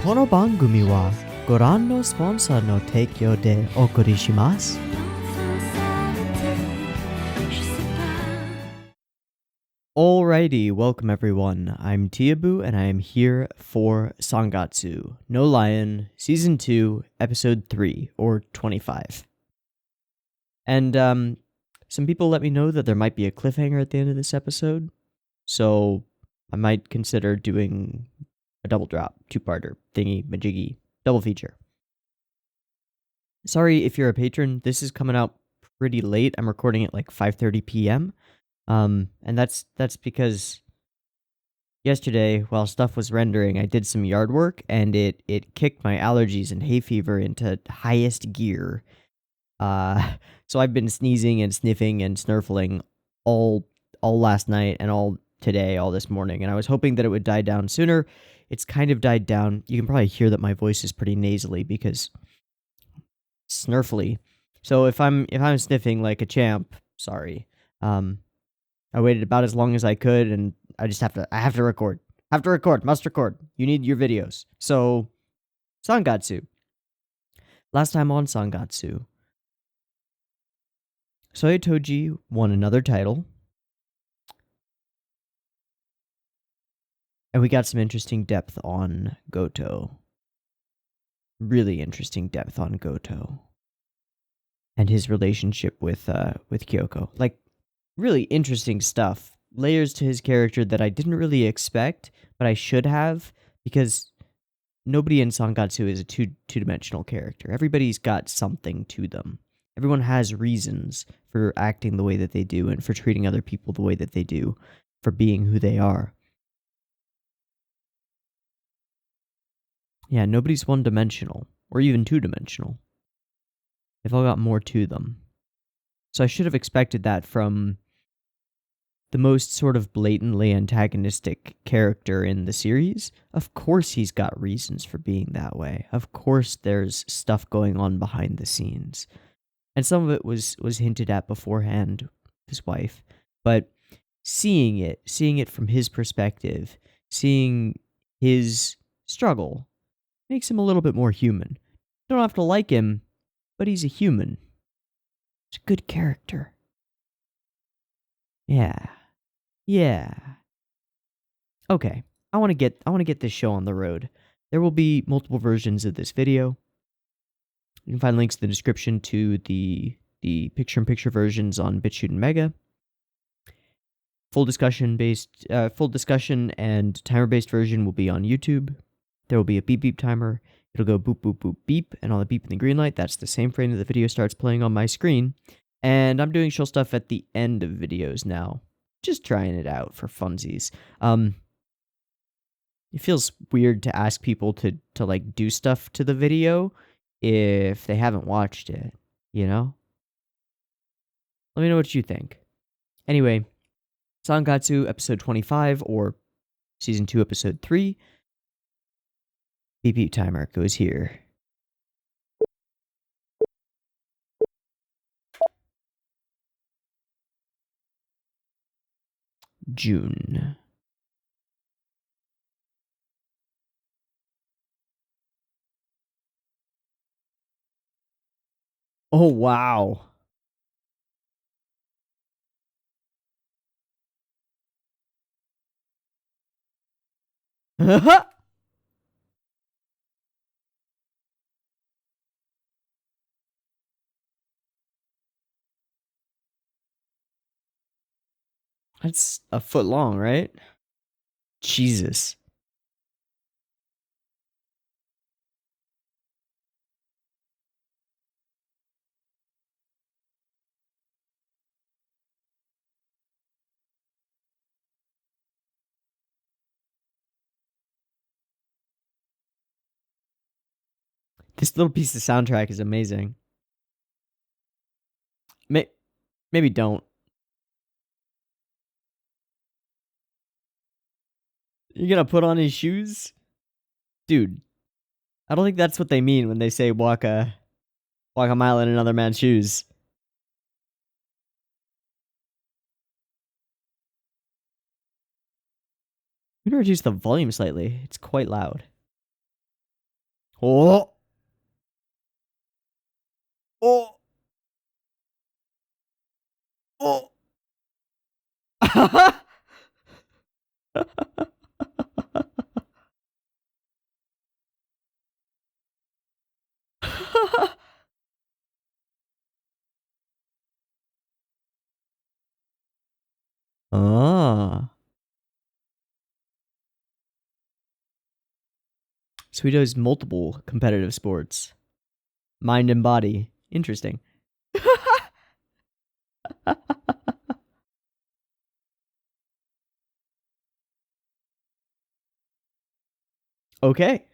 Kono bangumi wa goran no sponsor no teikyo de okuri shimasu. Alrighty, welcome everyone. I'm Teeaboo and I am here for Sangatsu no Lion Season 2, Episode 3, or 25. And some people let me know that there might be a cliffhanger at the end of this episode, so I might consider doing a double drop, two-parter, thingy, majiggy, double feature. Sorry if you're a patron, this is coming out pretty late. I'm recording at like 5:30 p.m. And that's because yesterday, while stuff was rendering, I did some yard work, and it kicked my allergies and hay fever into highest gear. So I've been sneezing and sniffing and snurfling all last night and all today, all this morning, and I was hoping that it would die down sooner. It's kind of died down. You can probably hear that my voice is pretty nasally because snurfly. So if I'm sniffing like a champ, sorry. I waited about as long as I could, and I have to record. Must record. You need your videos. So, Sangatsu. Last time on Sangatsu, Soyotoji won another title. And we got some interesting depth on Goto. Really interesting depth on Goto. And his relationship with Kyoko. Like, really interesting stuff. Layers to his character that I didn't really expect, but I should have, because nobody in Sangatsu is a two-dimensional character. Everybody's got something to them. Everyone has reasons for acting the way that they do and for treating other people the way that they do, for being who they are. Yeah, nobody's one-dimensional, or even two-dimensional. They've all got more to them. So I should have expected that from the most sort of blatantly antagonistic character in the series. Of course he's got reasons for being that way. Of course there's stuff going on behind the scenes. And some of it was hinted at beforehand, his wife. But seeing it from his perspective, seeing his struggle, makes him a little bit more human. Don't have to like him, but he's a human. He's a good character. Yeah. Okay, I want to get this show on the road. There will be multiple versions of this video. You can find links in the description to the picture-in-picture versions on BitChute and Mega. Full discussion and timer-based version will be on YouTube. There will be a beep beep timer. It'll go boop boop boop beep, and on the beep in the green light, that's the same frame that the video starts playing on my screen. And I'm doing chill stuff at the end of videos now. Just trying it out for funsies. It feels weird to ask people to like do stuff to the video if they haven't watched it, you know? Let me know what you think. Anyway, Sangatsu episode 25, or season 2 episode 3. Beep beep timer goes here. June. Oh, wow. That's a foot long, right? Jesus. This little piece of soundtrack is amazing. Maybe don't. You're gonna put on his shoes? Dude, I don't think that's what they mean when they say walk a mile in another man's shoes. I'm gonna reduce the volume slightly. It's quite loud. Oh! Oh! Oh! Ah. So he does multiple competitive sports. Mind and body. Interesting. Okay.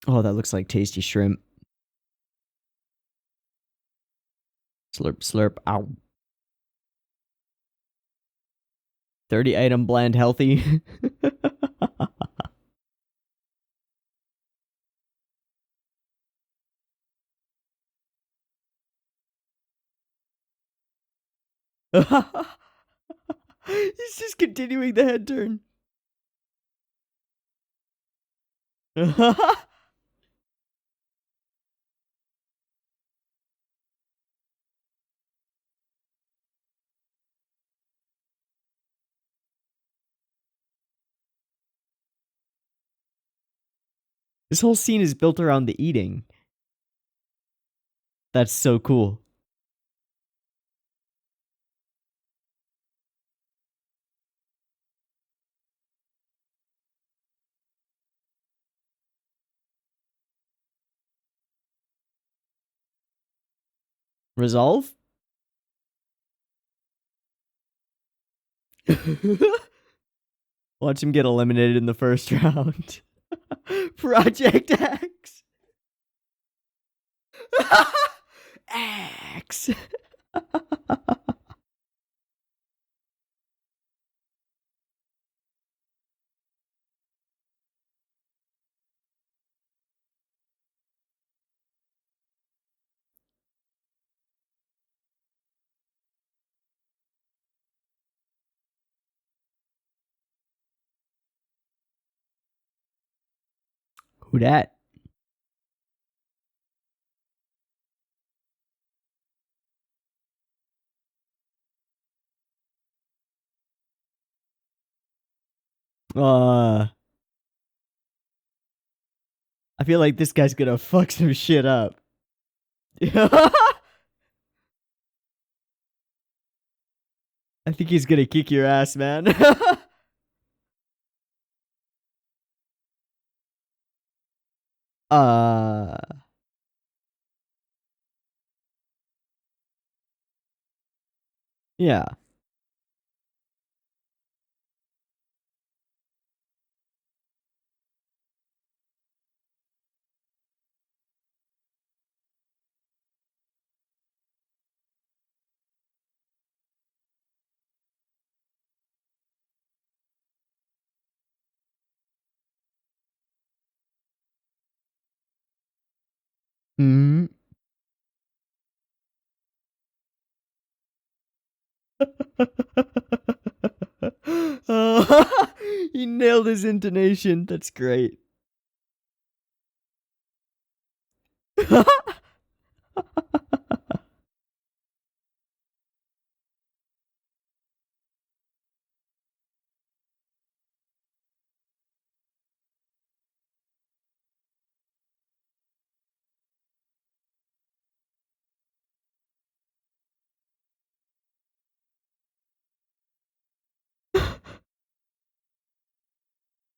Oh, that looks like tasty shrimp. Slurp, slurp. Ow. 30 item blend healthy. He's just continuing the head turn. This whole scene is built around the eating. That's so cool. Resolve? Watch him get eliminated in the first round. Project X. X. Who dat? I feel like this guy's gonna fuck some shit up. I think he's gonna kick your ass, man. uh, yeah. Oh, he nailed his intonation. That's great.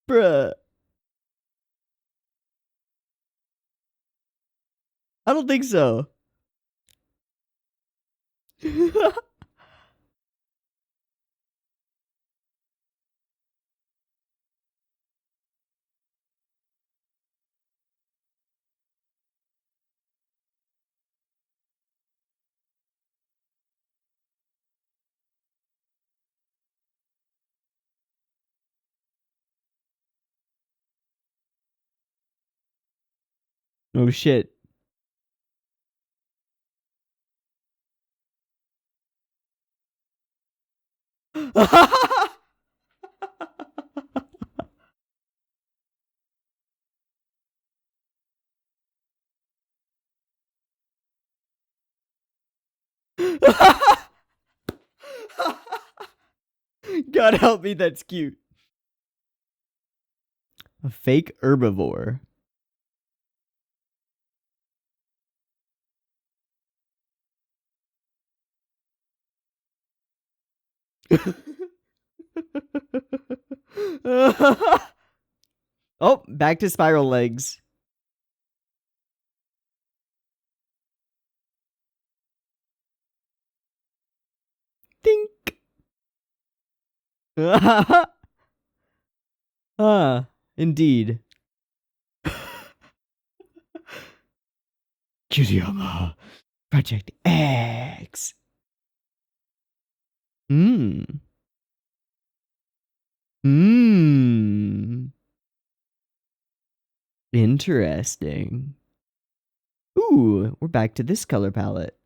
Bruh. I don't think so. Oh shit. God help me, that's cute. A fake herbivore. Oh, back to spiral legs. Dink. Ah, indeed. Kaguya-sama. Project X. Hmm. Hmm. Interesting. Ooh, we're back to this color palette.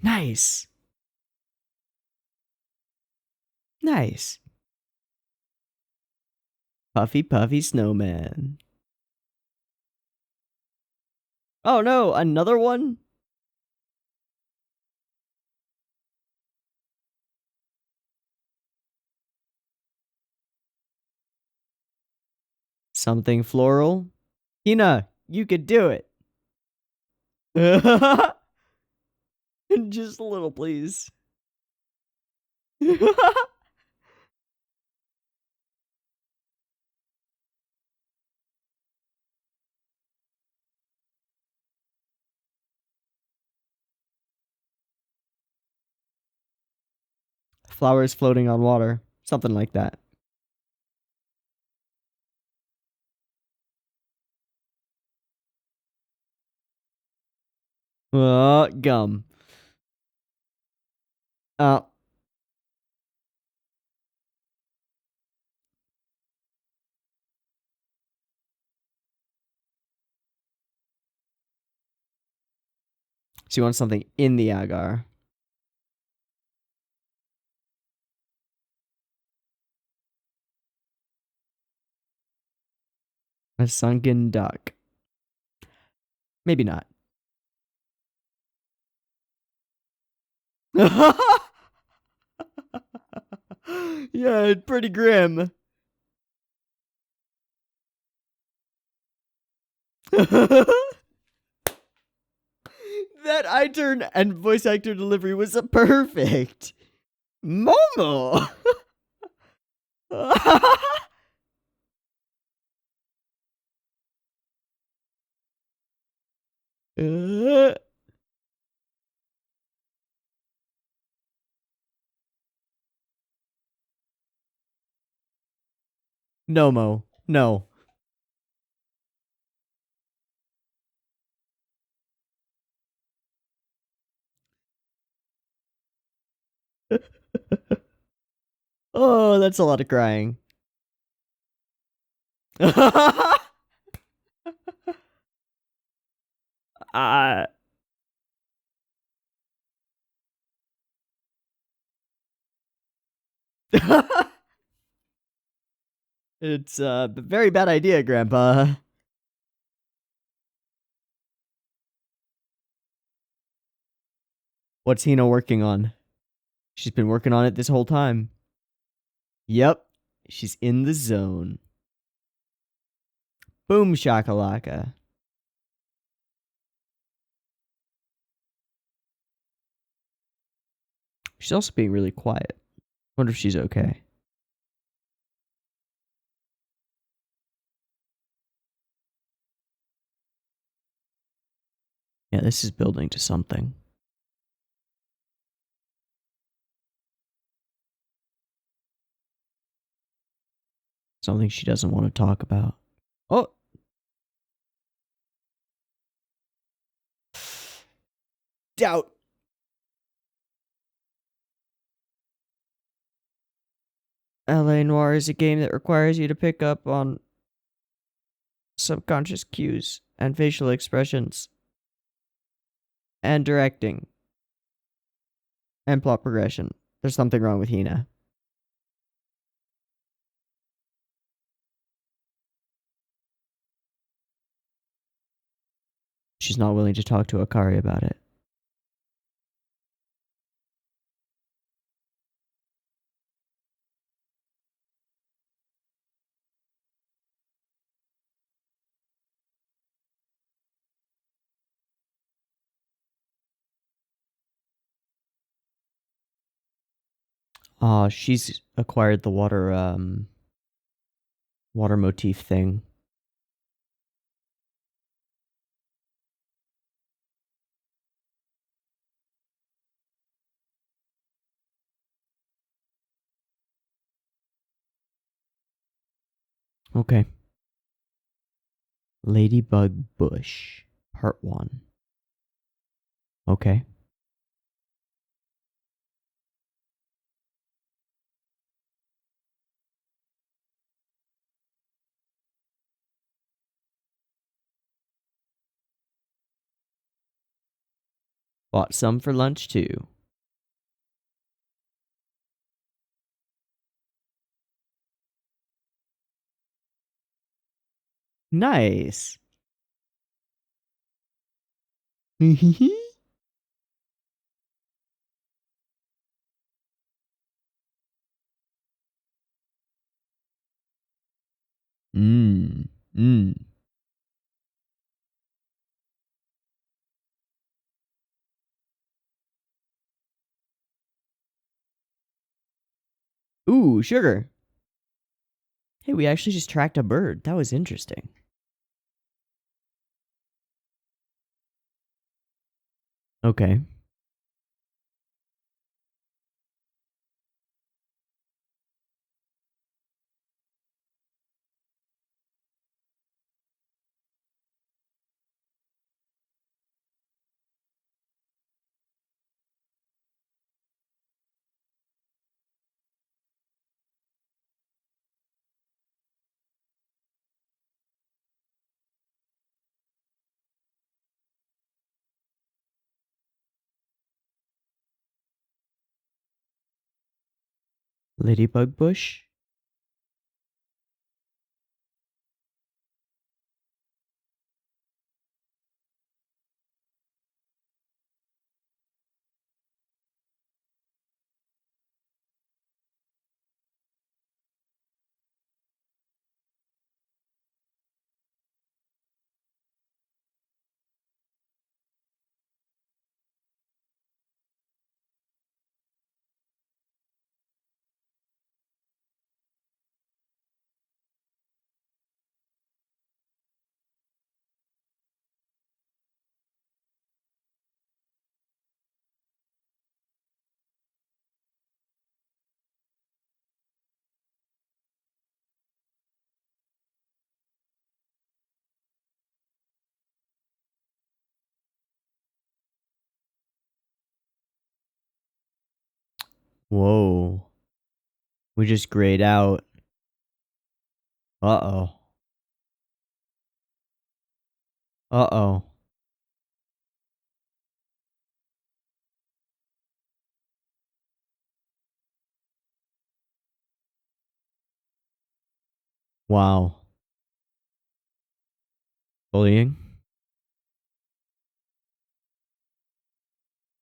Nice. Nice. Puffy Puffy Snowman. Oh no, another one? Something floral? Hina, you could do it. Just a little, please. Flowers floating on water. Something like that. Gum. Oh. She wants something in the agar. A sunken duck. Maybe not. Yeah, pretty grim. That eye turn and voice actor delivery was perfect. Momo. No, Mo. No. Oh, that's a lot of crying. uh, It's a very bad idea, Grandpa. What's Hina working on? She's been working on it this whole time. Yep. She's in the zone. Boom shakalaka. She's also being really quiet. Wonder if she's okay. Yeah, this is building to something. Something she doesn't want to talk about. Oh! Doubt! LA Noire is a game that requires you to pick up on subconscious cues and facial expressions and directing and plot progression. There's something wrong with Hina. She's not willing to talk to Akari about it. She's acquired the water motif thing. Okay. Ladybug Bush, Part 1. Okay. Bought some for lunch too. Nice. Mmm. Mmm. Ooh, sugar. Hey, we actually just tracked a bird. That was interesting. Okay. Ladybug Bush? Whoa. We just grayed out. Uh-oh. Uh-oh. Wow. Bullying.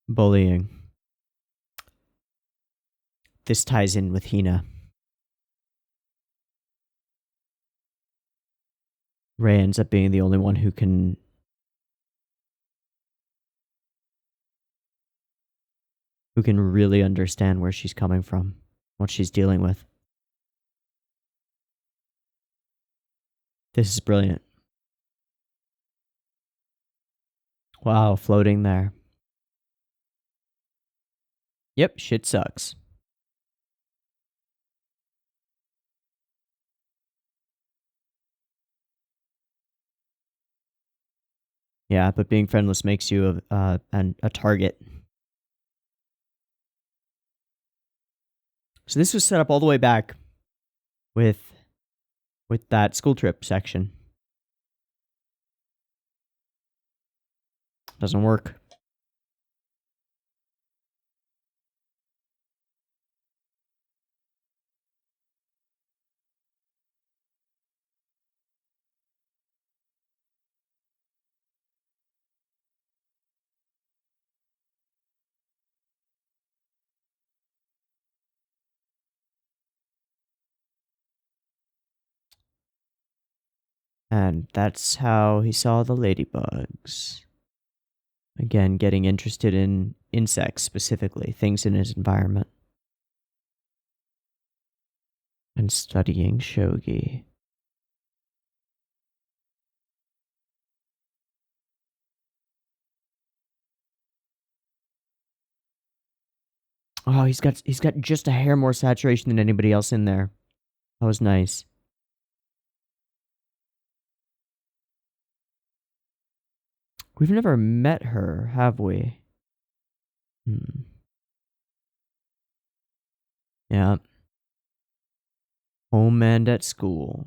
Bullying. This ties in with Hina. Rei ends up being the only one who can really understand where she's coming from, what she's dealing with. This is brilliant. Wow, floating there. Yep, shit sucks. Yeah, but being friendless makes you a target. So this was set up all the way back with that school trip section. Doesn't work. And that's how he saw the ladybugs. Again, getting interested in insects specifically, things in his environment. And studying shogi. Oh, he's got just a hair more saturation than anybody else in there. That was nice. We've never met her, have we? Yeah. Home and at school.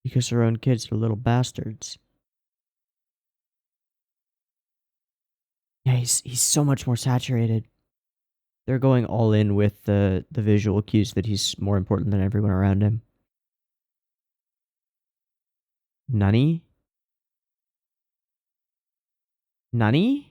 Because her own kids are little bastards. Yeah, he's so much more saturated. They're going all in with the visual cues that he's more important than everyone around him. Nani? Nani?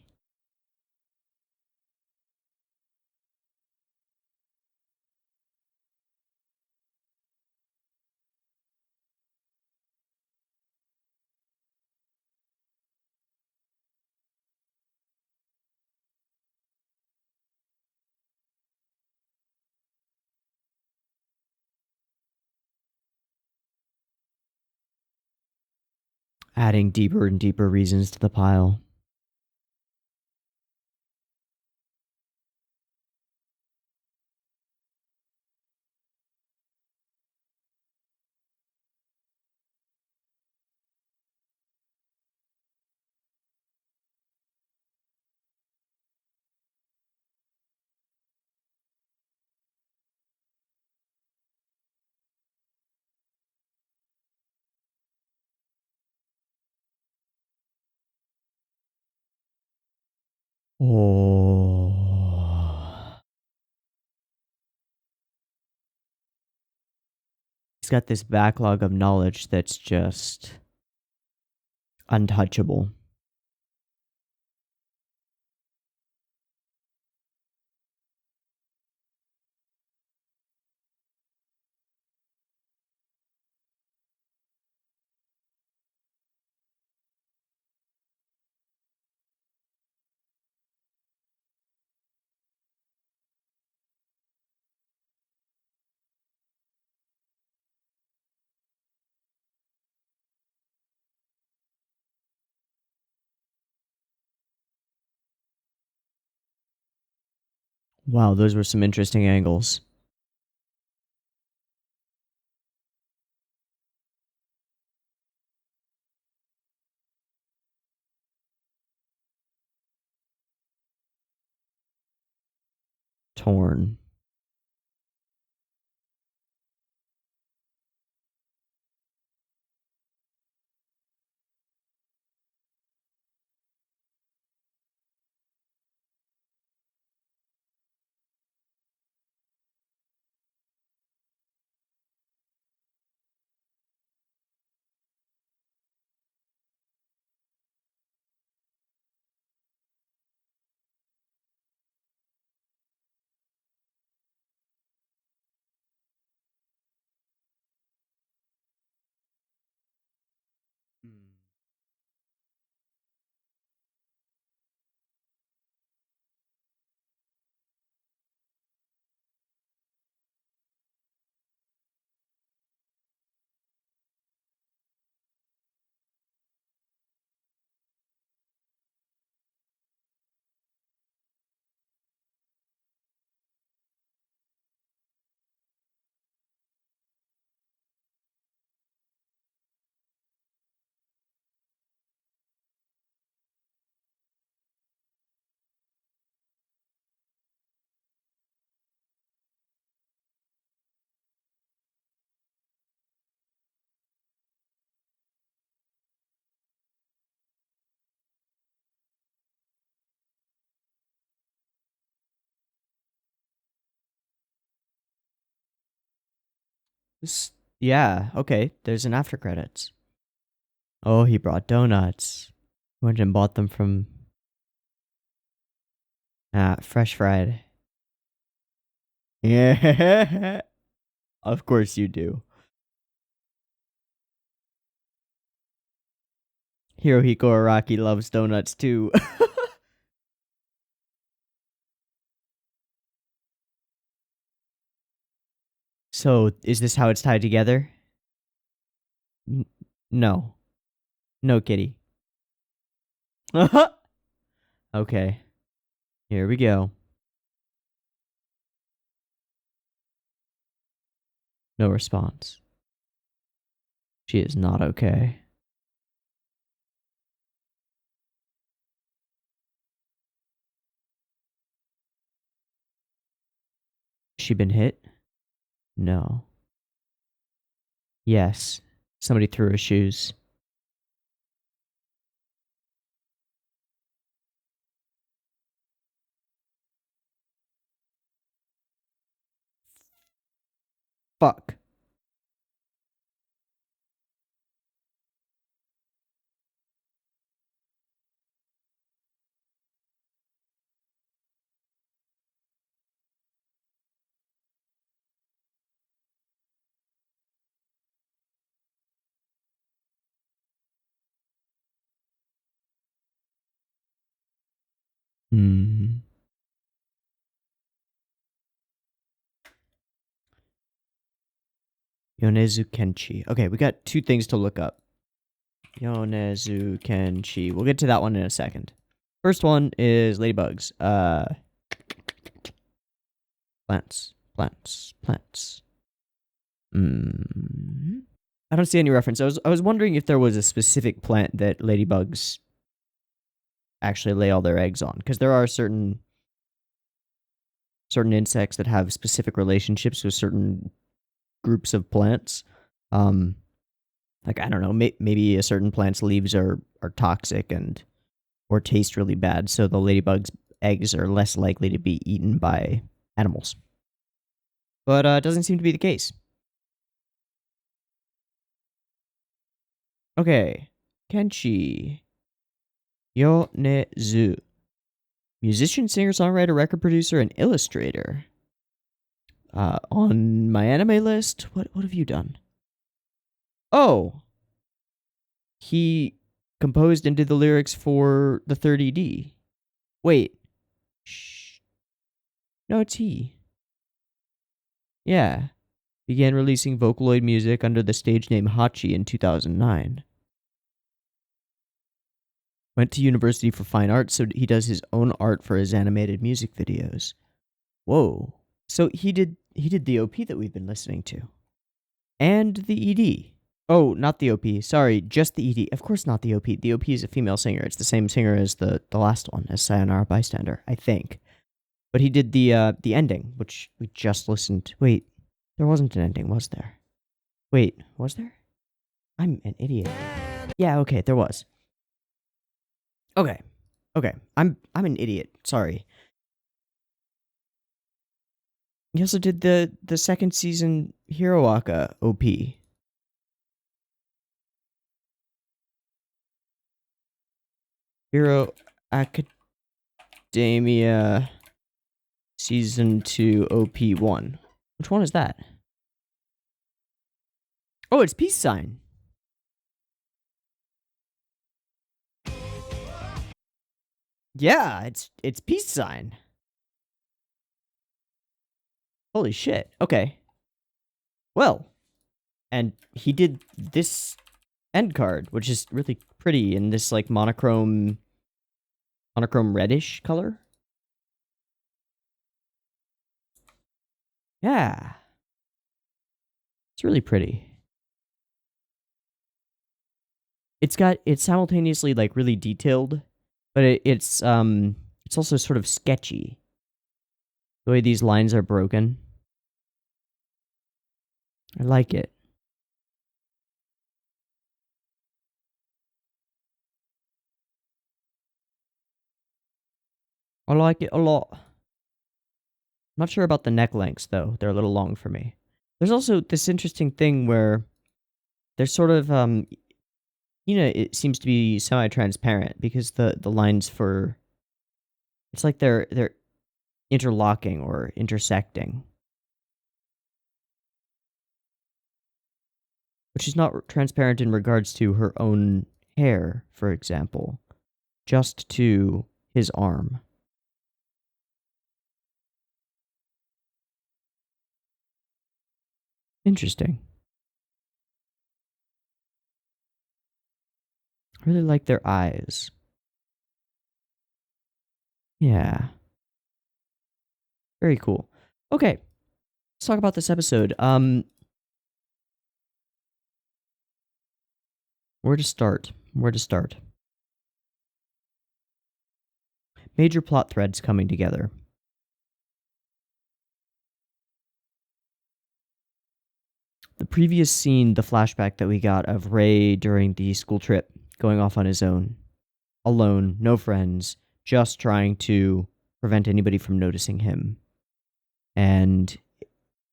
Adding deeper and deeper reasons to the pile. Oh. He's got this backlog of knowledge that's just untouchable. Wow, those were some interesting angles. porn. Yeah, okay. There's an after credits. Oh, he brought donuts. Went and bought them from Fresh Fried. Yeah. Of course you do. Hirohiko Araki loves donuts too. So, is this how it's tied together? No. No, kitty. Okay. Here we go. No response. She is not okay. She been hit? No. Yes. Somebody threw her shoes. Fuck. Yonezu Kenchi. Okay, we got two things to look up. Yonezu Kenchi. We'll get to that one in a second. First one is ladybugs. Plants. I don't see any reference. I was wondering if there was a specific plant that ladybugs actually lay all their eggs on, because there are certain insects that have specific relationships with certain groups of plants. Like, I don't know, maybe a certain plant's leaves are toxic or taste really bad, so the ladybug's eggs are less likely to be eaten by animals. But it doesn't seem to be the case. Okay. Kenchi Yonezu. Musician, singer, songwriter, record producer, and illustrator. On my anime list, what have you done? Oh! He composed and did the lyrics for the 30D. Wait. Shh. No, it's he. Yeah. Began releasing Vocaloid music under the stage name Hachi in 2009. Went to University for Fine Arts, so he does his own art for his animated music videos. Whoa. So he did the OP that we've been listening to. And the ED. Oh, not the OP. Sorry, just the ED. Of course not the OP. The OP is a female singer. It's the same singer as the last one, as Sayonara Bystander, I think. But he did the ending, which we just listened. Wait, there wasn't an ending, was there? Wait, was there? I'm an idiot. Yeah, okay, there was. Okay. I'm an idiot. Sorry. He also did the second season Hiroaka OP. Hero Academia Season 2 OP1. Which one is that? Oh, it's Peace Sign. Yeah, it's Peace Sign. Holy shit. Okay. Well, and he did this end card, which is really pretty in this like monochrome reddish color. Yeah. It's really pretty. It's simultaneously like really detailed, but it's also sort of sketchy. The way these lines are broken. I like it. I like it a lot. I'm not sure about the neck lengths though. They're a little long for me. There's also this interesting thing where there's sort of it seems to be semi-transparent because the lines for it's like they're interlocking or intersecting. Which is not transparent in regards to her own hair, for example, just to his arm. Interesting. I really like their eyes. Yeah. Very cool. Okay. Let's talk about this episode. Where to start? Major plot threads coming together. The previous scene, the flashback that we got of Ray during the school trip, going off on his own, alone, no friends, just trying to prevent anybody from noticing him, and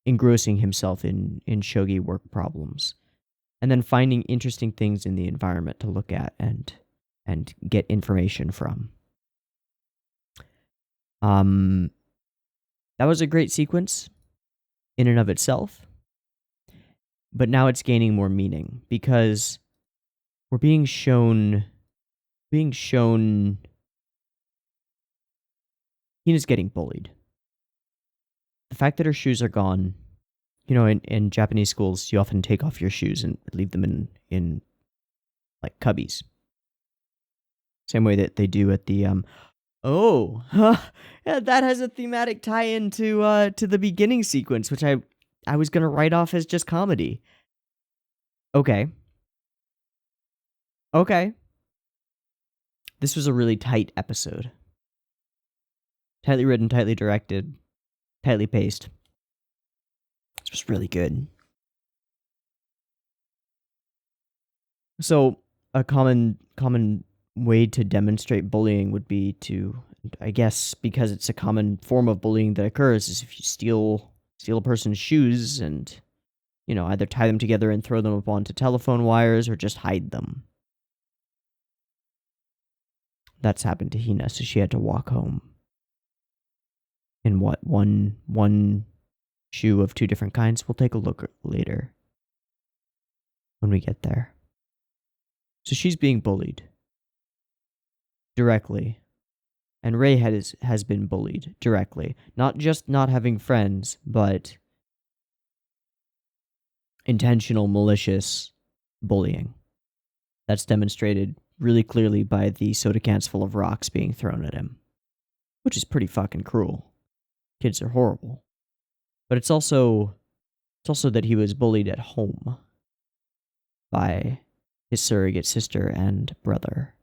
engrossing himself in shogi work problems, and then finding interesting things in the environment to look at and get information from. That was a great sequence in and of itself, but now it's gaining more meaning because we're being shown Hina's getting bullied. The fact that her shoes are gone, in Japanese schools, you often take off your shoes and leave them in like cubbies. Same way that they do at the yeah, that has a thematic tie-in to the beginning sequence, which I was gonna write off as just comedy. Okay. This was a really tight episode. Tightly written, tightly directed, tightly paced. This was really good. So a common way to demonstrate bullying would be to, I guess, because it's a common form of bullying that occurs, is if you steal a person's shoes and, either tie them together and throw them up onto telephone wires or just hide them. That's happened to Hina, so she had to walk home in one shoe of two different kinds. We'll take a look later when we get there. So she's being bullied directly. And Ray has been bullied directly. Not just not having friends, but intentional, malicious bullying. That's demonstrated really clearly by the soda cans full of rocks being thrown at him. Which is pretty fucking cruel. Kids are horrible. But it's also that he was bullied at home by his surrogate sister and brother.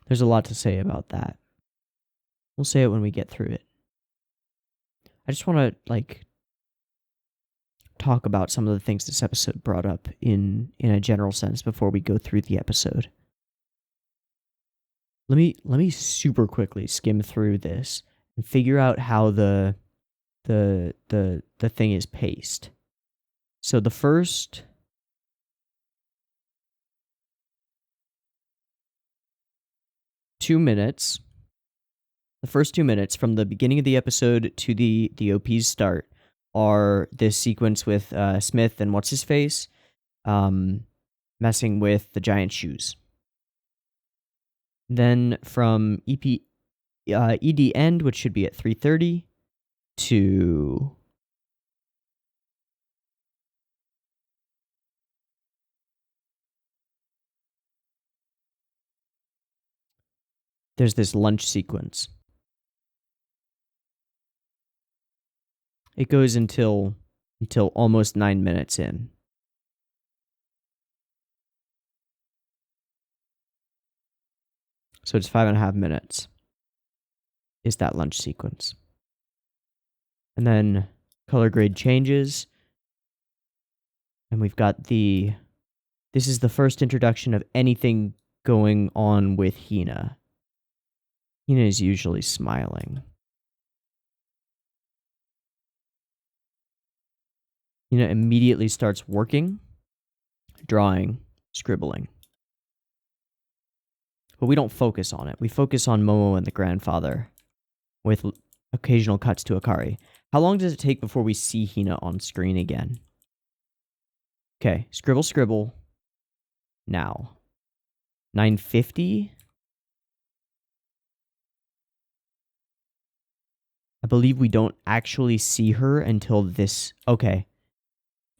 There's a lot to say about that. We'll say it when we get through it. I just want to, talk about some of the things this episode brought up in a general sense before we go through the episode. Let me super quickly skim through this and figure out how the thing is paced. So the first two minutes from the beginning of the episode to the OP's start are this sequence with Smith and what's his face messing with the giant shoes. Then from ED end, which should be at 3:30, to there's this lunch sequence. It goes until almost 9 minutes in. So it's 5.5 minutes is that lunch sequence. And then color grade changes. And we've got this is the first introduction of anything going on with Hina. Hina is usually smiling. Hina immediately starts working, drawing, scribbling. But we don't focus on it. We focus on Momo and the grandfather with occasional cuts to Akari. How long does it take before we see Hina on screen again? Okay, scribble, scribble. Now. 9:50? I believe we don't actually see her until this. Okay.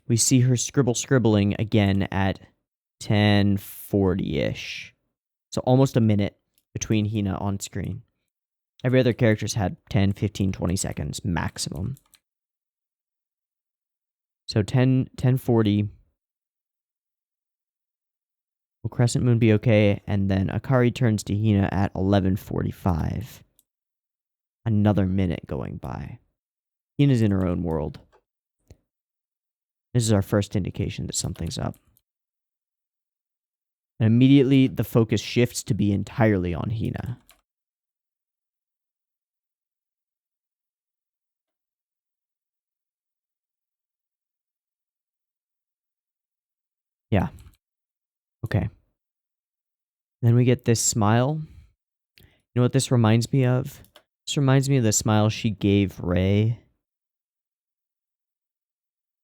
We see her scribbling again at 10:40-ish. So almost a minute between Hina on screen. Every other character's had 10, 15, 20 seconds maximum. So 10:40. Will Crescent Moon be okay? And then Akari turns to Hina at 11:45. Another minute going by. Hina's in her own world. This is our first indication that something's up. And immediately the focus shifts to be entirely on Hina. Yeah. Okay. Then we get this smile. You know what this reminds me of? This reminds me of the smile she gave Ray.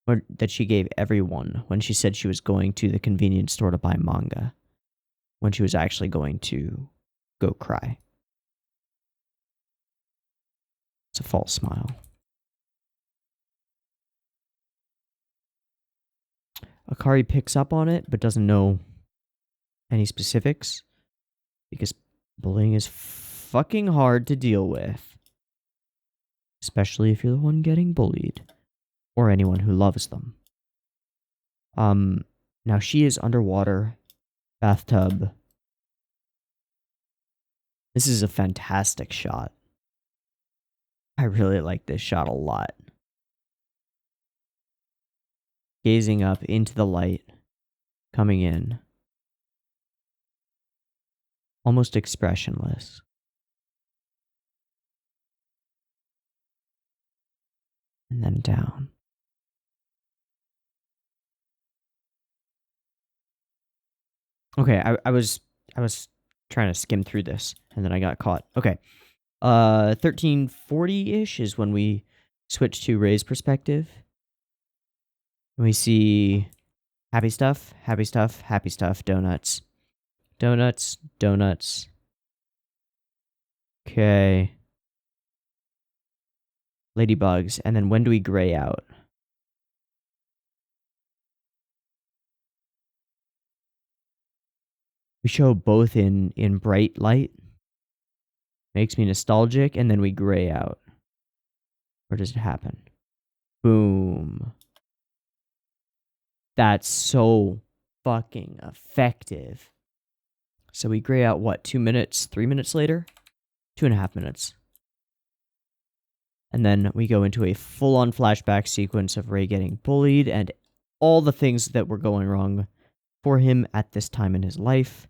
Or that she gave everyone when she said she was going to the convenience store to buy manga. When she was actually going to go cry. It's a false smile. Akari picks up on it, but doesn't know any specifics. Because bullying is fucking hard to deal with. Especially if you're the one getting bullied. Or anyone who loves them. Now she is underwater. Bathtub. This is a fantastic shot. I really like this shot a lot. Gazing up into the light. Coming in. Almost expressionless. And then down. Okay, I was trying to skim through this, and then I got caught. Okay. 1340-ish is when we switch to Ray's perspective. We see happy stuff, happy stuff, happy stuff, donuts. Donuts, donuts. Okay. Ladybugs, and then when do we gray out? We show both in bright light. Makes me nostalgic, and then we gray out. Where does it happen? Boom. That's so fucking effective. So we gray out, what, 2 minutes, 3 minutes later? 2.5 minutes. And then we go into a full-on flashback sequence of Rei getting bullied and all the things that were going wrong for him at this time in his life.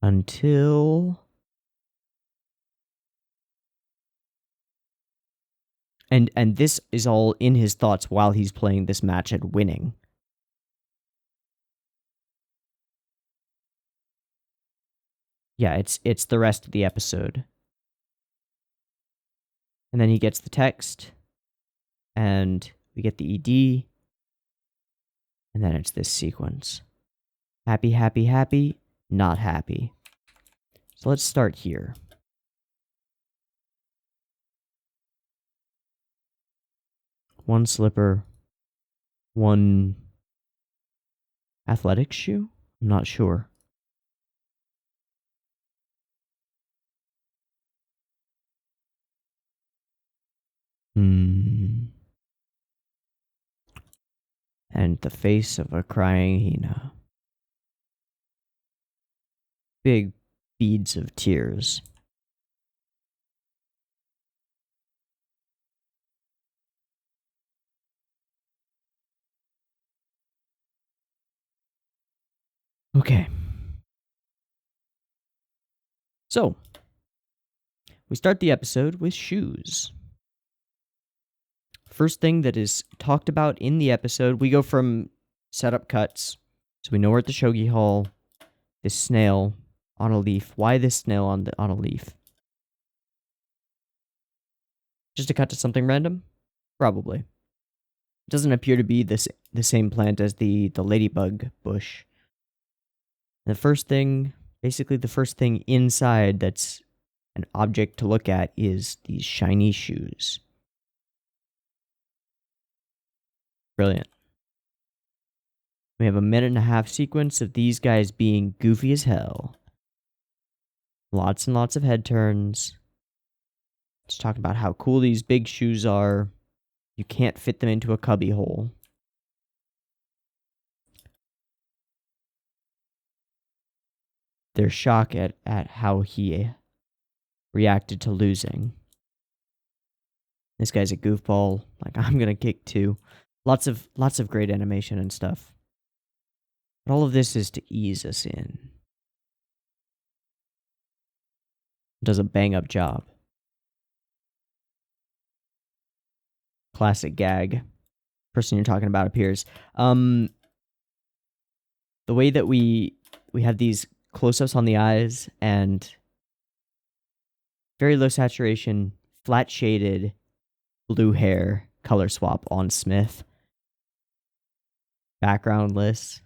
Until... And this is all in his thoughts while he's playing this match and winning. Yeah, it's the rest of the episode. And then he gets the text, and we get the ED, and then it's this sequence. Happy, happy, happy, not happy. So let's start here. One slipper, one athletic shoe? I'm not sure. And the face of a crying Hina. Big beads of tears. Okay. So, we start the episode with shoes. First thing that is talked about in the episode, we go from setup cuts. So we know we're at the Shogi Hall. This snail on a leaf. Why this snail on a leaf? Just to cut to something random? Probably. It doesn't appear to be the same plant as the ladybug bush. The first thing, basically the first thing inside that's an object to look at is these shiny shoes. Brilliant. We have a 1.5-minute sequence of these guys being goofy as hell. Lots and lots of head turns. Just talking about how cool these big shoes are. You can't fit them into a cubby hole. Their shock at how he reacted to losing. This guy's a goofball. Like, I'm gonna kick too. Lots of great animation and stuff. But all of this is to ease us in. Does a bang-up job. Classic gag. Person you're talking about appears. The way that we have these close-ups on the eyes and very low saturation, flat shaded, blue hair color swap on Smith. Backgroundless.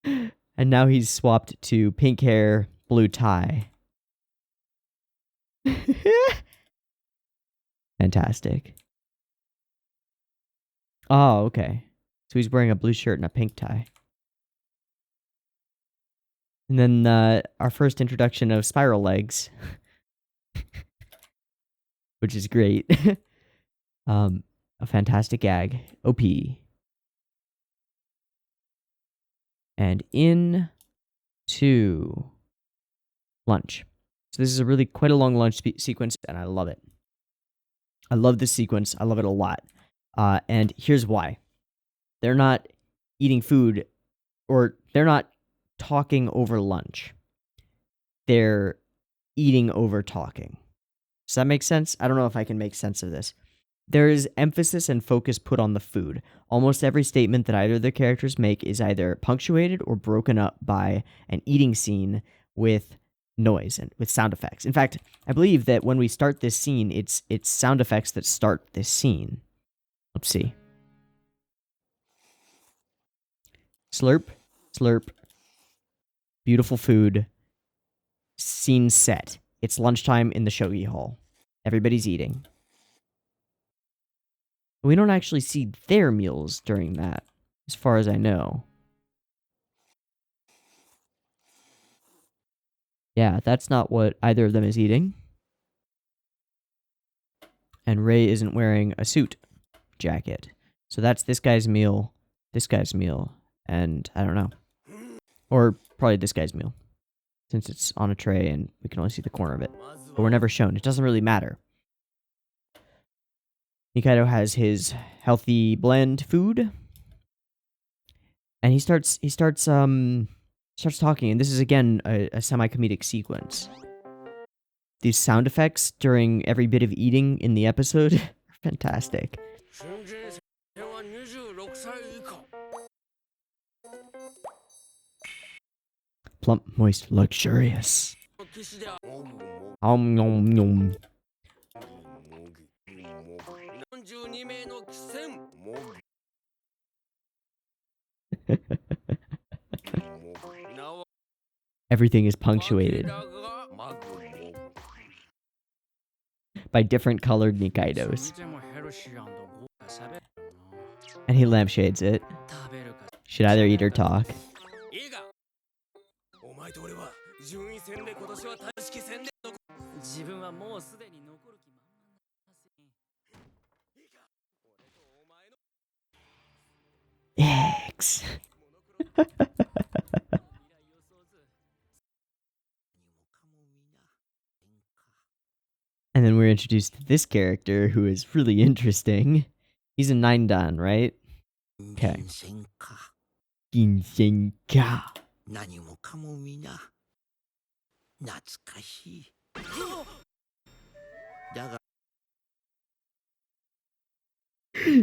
And now he's swapped to pink hair, blue tie. Fantastic. Oh, okay. So he's wearing a blue shirt and a pink tie. And then our first introduction of spiral legs. Which is great. A fantastic gag. OP. And into lunch. So this is a really quite a long lunch sequence, and I love it. I love this sequence. I love it a lot. And here's why. They're not eating food, or they're not talking over lunch. They're eating over talking. Does that make sense? I don't know if I can make sense of this. There is emphasis and focus put on the food. Almost every statement that either of the characters make is either punctuated or broken up by an eating scene with noise and with sound effects. In fact, I believe that when we start this scene, it's sound effects that start this scene. Let's see. Slurp, slurp. Beautiful food. Scene set. It's lunchtime in the Shogi Hall. Everybody's eating. We don't actually see their meals during that, as far as I know. Yeah, that's not what either of them is eating. And Rei isn't wearing a suit. jacket. So that's this guy's meal, and I don't know. Or probably this guy's meal, since it's on a tray and we can only see the corner of it. But we're never shown. It doesn't really matter. Nikaido has his healthy blend food, and he starts talking, and this is again a semi-comedic sequence. These sound effects during every bit of eating in the episode are fantastic. Plump, moist, luxurious. Nom nom nom. Everything is punctuated by different colored Nikaidos. And he lampshades it. Should either eat or talk. Eggs. And then we're introduced to this character who is really interesting. He's a 9-dan, right? Okay. Ginsenka.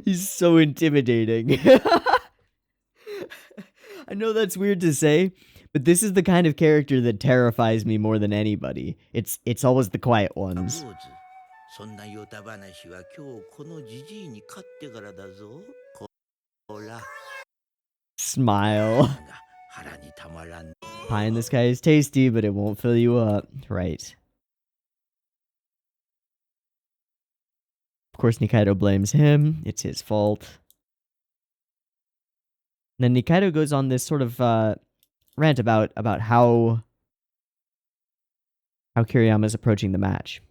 He's so intimidating. I know that's weird to say, but this is the kind of character that terrifies me more than anybody. It's always the quiet ones. Smile. Pie in the sky is tasty, but it won't fill you up. Right. Of course, Nikaido blames him. It's his fault. And then Nikaido goes on this sort of rant about how Kiriyama's approaching the match.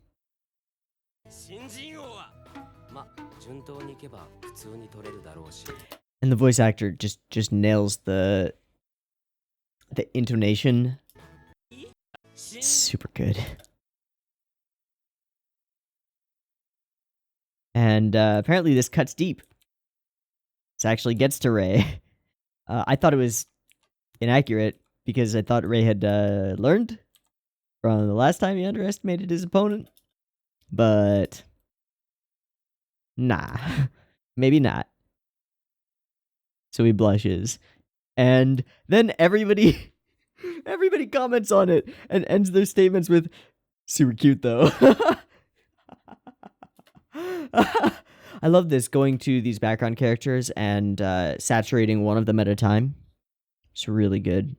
And the voice actor just nails the intonation. Super good. And apparently this cuts deep. This actually gets to Rei. I thought it was inaccurate because I thought Rei had learned from the last time he underestimated his opponent. But nah, maybe not. So he blushes. And then everybody comments on it and ends their statements with, super cute though. I love this, going to these background characters and saturating one of them at a time. It's really good.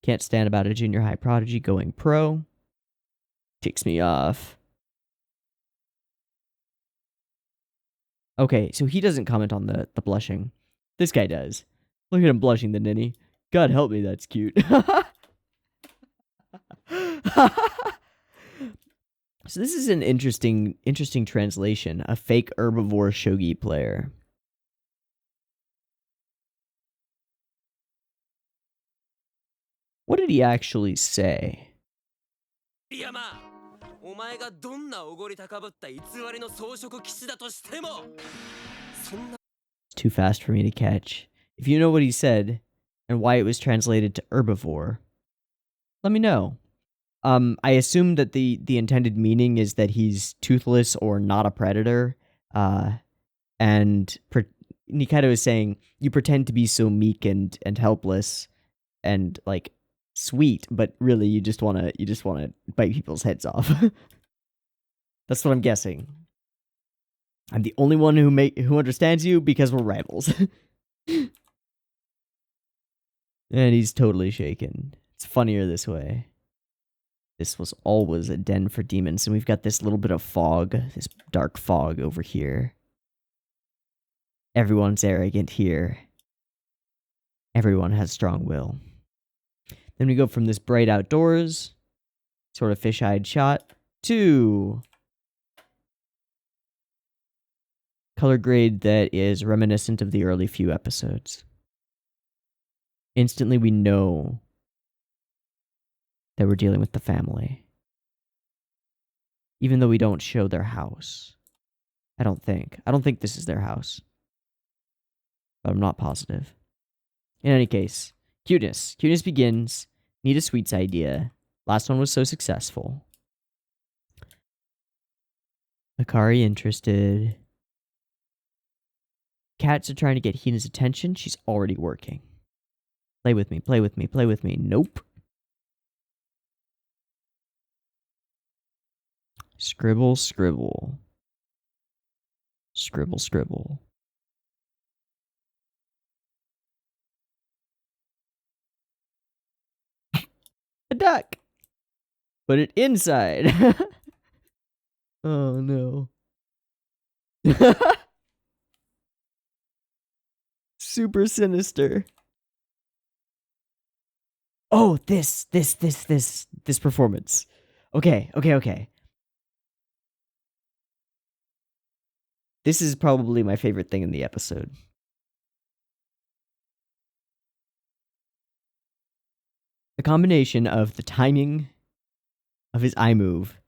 Can't stand about a junior high prodigy going pro. Ticks me off. Okay, so he doesn't comment on the blushing. This guy does. Look at him blushing, the ninny. God help me, that's cute. So this is an interesting translation. A fake herbivore shogi player. What did he actually say? It's too fast for me to catch. If you know what he said and why it was translated to herbivore, let me know. I assume that the intended meaning is that he's toothless or not a predator. And Nikaido is saying, you pretend to be so meek and helpless and like sweet, but really you just wanna bite people's heads off. That's what I'm guessing. I'm the only one who understands you because we're rivals. And he's totally shaken. It's funnier this way. This was always a den for demons, and we've got this little bit of fog, this dark fog over here. Everyone's arrogant here. Everyone has strong will. Then we go from this bright outdoors, sort of fish-eyed shot, to color grade that is reminiscent of the early few episodes. Instantly, we know that we're dealing with the family. Even though we don't show their house. I don't think this is their house. But I'm not positive. In any case, cuteness. Cuteness begins. Need a sweets idea. Last one was so successful. Akari interested. Cats are trying to get Hina's attention. She's already working. Play with me, play with me, play with me. Nope. Scribble, scribble. Scribble, scribble. A duck. Put it inside. Oh no. Super sinister. Oh, this performance. Okay. This is probably my favorite thing in the episode. The combination of the timing of his eye move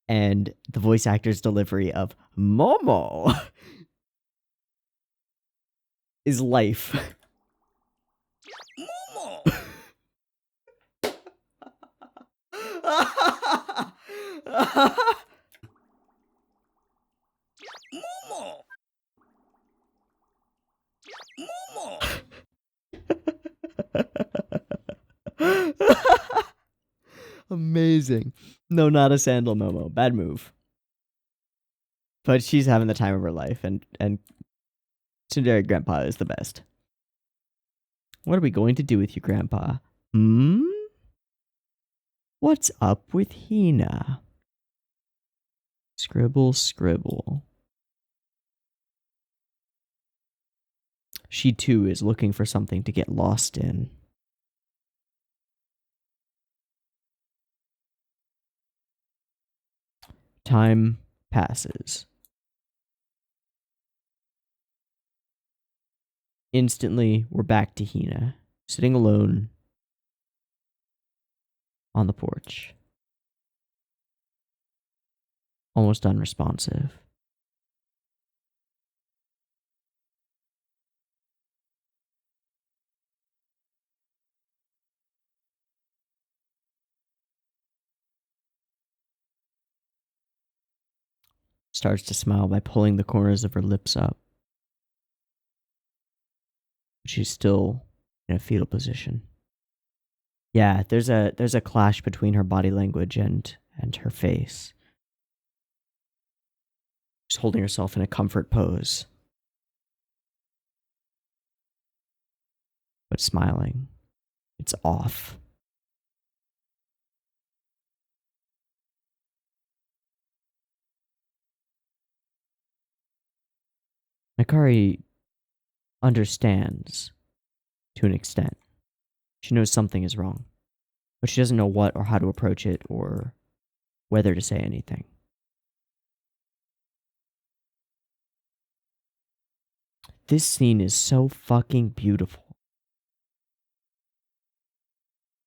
and the voice actor's delivery of Momo is life. Momo! Momo! Momo! Amazing. No, not a sandal Momo. Bad move. But she's having the time of her life, and Tsundere Grandpa is the best. What are we going to do with you, Grandpa? What's up with Hina? Scribble, scribble. She too is looking for something to get lost in. Time passes. Instantly, we're back to Hina, sitting alone on the porch. Almost unresponsive. Starts to smile by pulling the corners of her lips up. She's still in a fetal position. Yeah, there's a clash between her body language and her face. She's holding herself in a comfort pose. But smiling. It's off. Akari understands to an extent. She knows something is wrong, but she doesn't know what or how to approach it or whether to say anything. This scene is so fucking beautiful.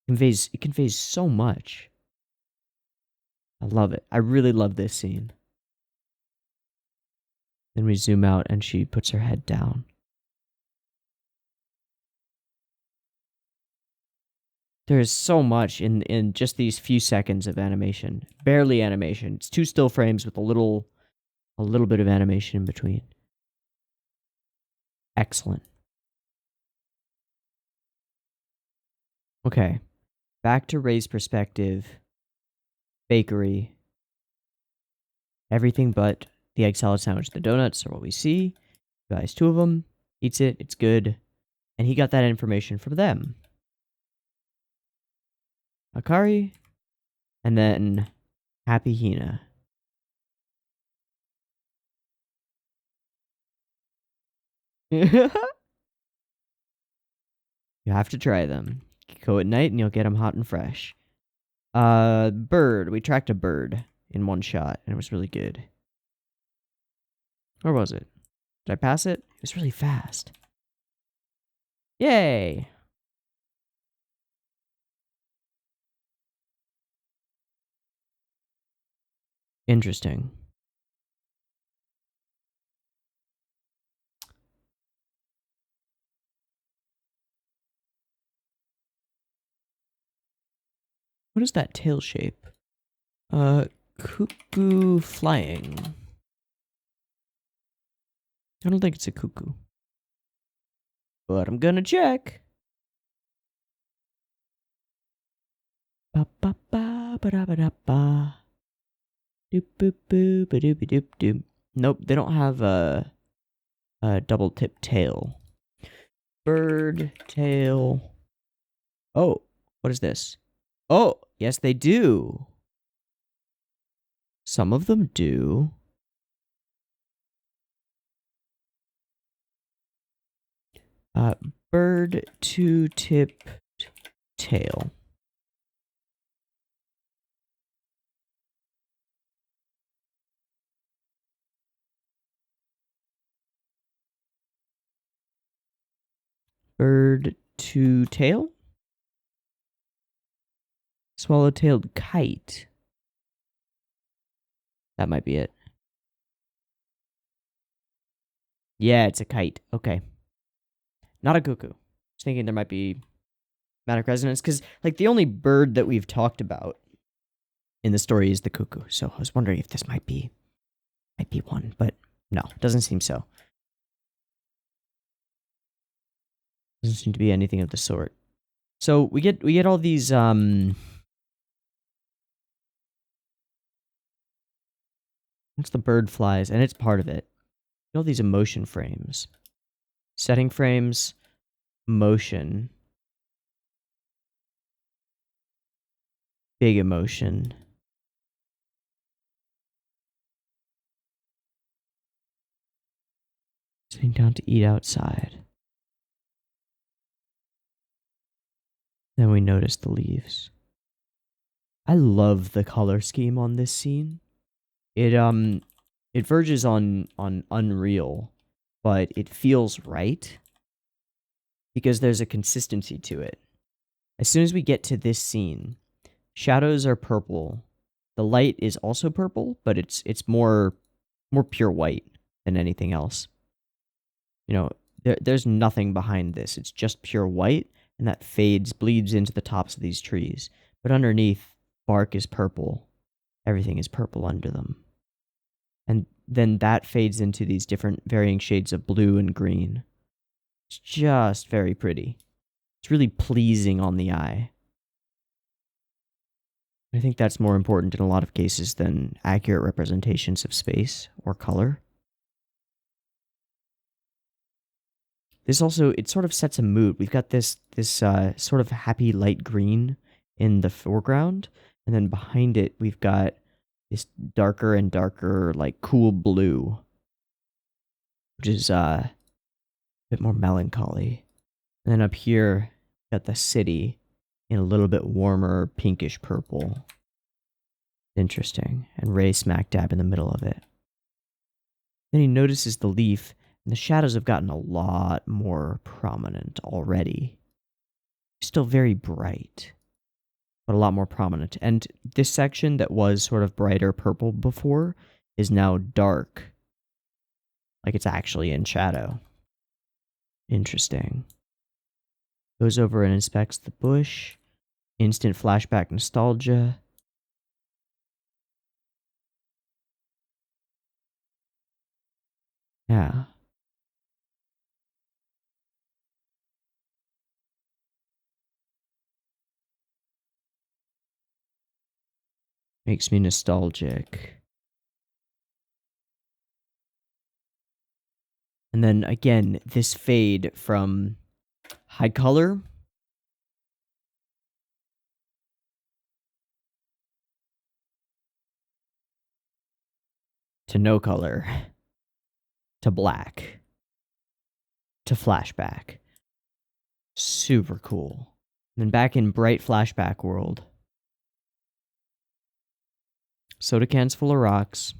It conveys so much. I love it. I really love this scene. Then we zoom out and she puts her head down. There is so much in just these few seconds of animation. Barely animation. It's 2 still frames with a little bit of animation in between. Excellent. Okay. Back to Ray's perspective. Bakery. Everything but the egg salad sandwich. The donuts are what we see. Buys 2 of them. Eats it. It's good. And he got that information from them. Akari. And then Happy Hina. You have to try them. Go at night and you'll get them hot and fresh. Bird. We tracked a bird in one shot and it was really good. Or was it? Did I pass it? It was really fast. Yay! Interesting. What is that tail shape? Cuckoo flying. I don't think it's a cuckoo. But I'm gonna check. Ba ba ba ba da ba da ba. Doop boop boop ba doop doop doop. Nope, they don't have a double tip tail. Bird tail. Oh, what is this? Oh, yes, they do. Some of them do. Bird two-tip tail. Bird two-tail? Swallow-tailed kite. That might be it. Yeah, it's a kite. Okay. Not a cuckoo. I was thinking there might be thematic resonance, because, like, the only bird that we've talked about in the story is the cuckoo. So I was wondering if this might be one, but no, doesn't seem so. Doesn't seem to be anything of the sort. So we get all these what's the bird flies, and it's part of it. All these emotion frames. Setting frames, motion. Big emotion. Sitting down to eat outside. Then we notice the leaves. I love the color scheme on this scene. It verges on unreal, but it feels right because there's a consistency to it. As soon as we get to this scene, shadows are purple. The light is also purple, but it's more pure white than anything else. You know, there's nothing behind this. It's just pure white, and that bleeds into the tops of these trees. But underneath, bark is purple. Everything is purple under them. And then that fades into these different varying shades of blue and green. It's just very pretty. It's really pleasing on the eye. I think that's more important in a lot of cases than accurate representations of space or color. This also, it sort of sets a mood. We've got this sort of happy light green in the foreground, and then behind it we've got this darker and darker, like, cool blue, which is a bit more melancholy. And then up here, got the city in a little bit warmer pinkish purple. Interesting. And Ray smack dab in the middle of it. Then he notices the leaf, and the shadows have gotten a lot more prominent already. Still very bright, but a lot more prominent. And this section that was sort of brighter purple before is now dark. Like it's actually in shadow. Interesting. Goes over and inspects the bush. Instant flashback nostalgia. Yeah. Makes me nostalgic. And then again, this fade from high color to no color to black to flashback. Super cool. And then back in bright flashback world. Soda cans full of rocks.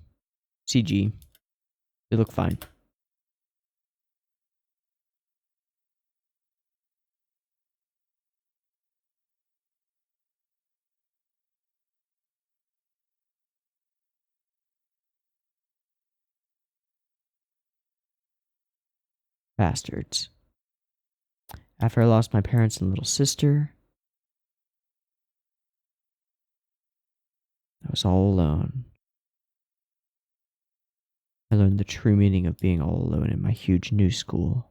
CG. They look fine. Bastards. After I lost my parents and little sister, I was all alone. I learned the true meaning of being all alone in my huge new school.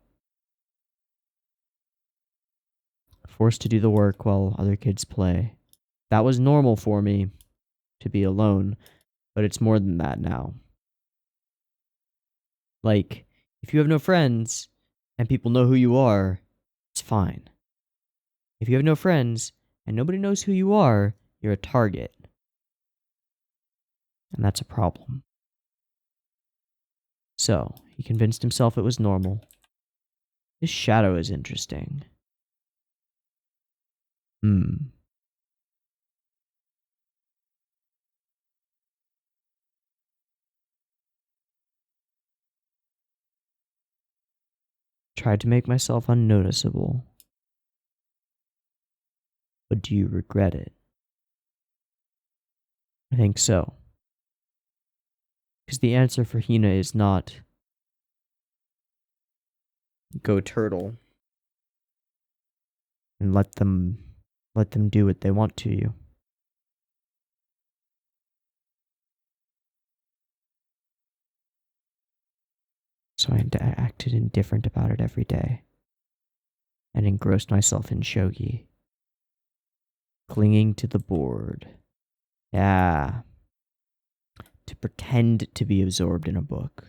Forced to do the work while other kids play. That was normal for me, to be alone, but it's more than that now. Like, if you have no friends and people know who you are, it's fine. If you have no friends and nobody knows who you are, you're a target. And that's a problem. So, he convinced himself it was normal. This shadow is interesting. Tried to make myself unnoticeable. But do you regret it? I think so. Because the answer for Hina is not go turtle and let them do what they want to you. So I acted indifferent about it every day and engrossed myself in shogi. Clinging to the board. Yeah. To pretend to be absorbed in a book.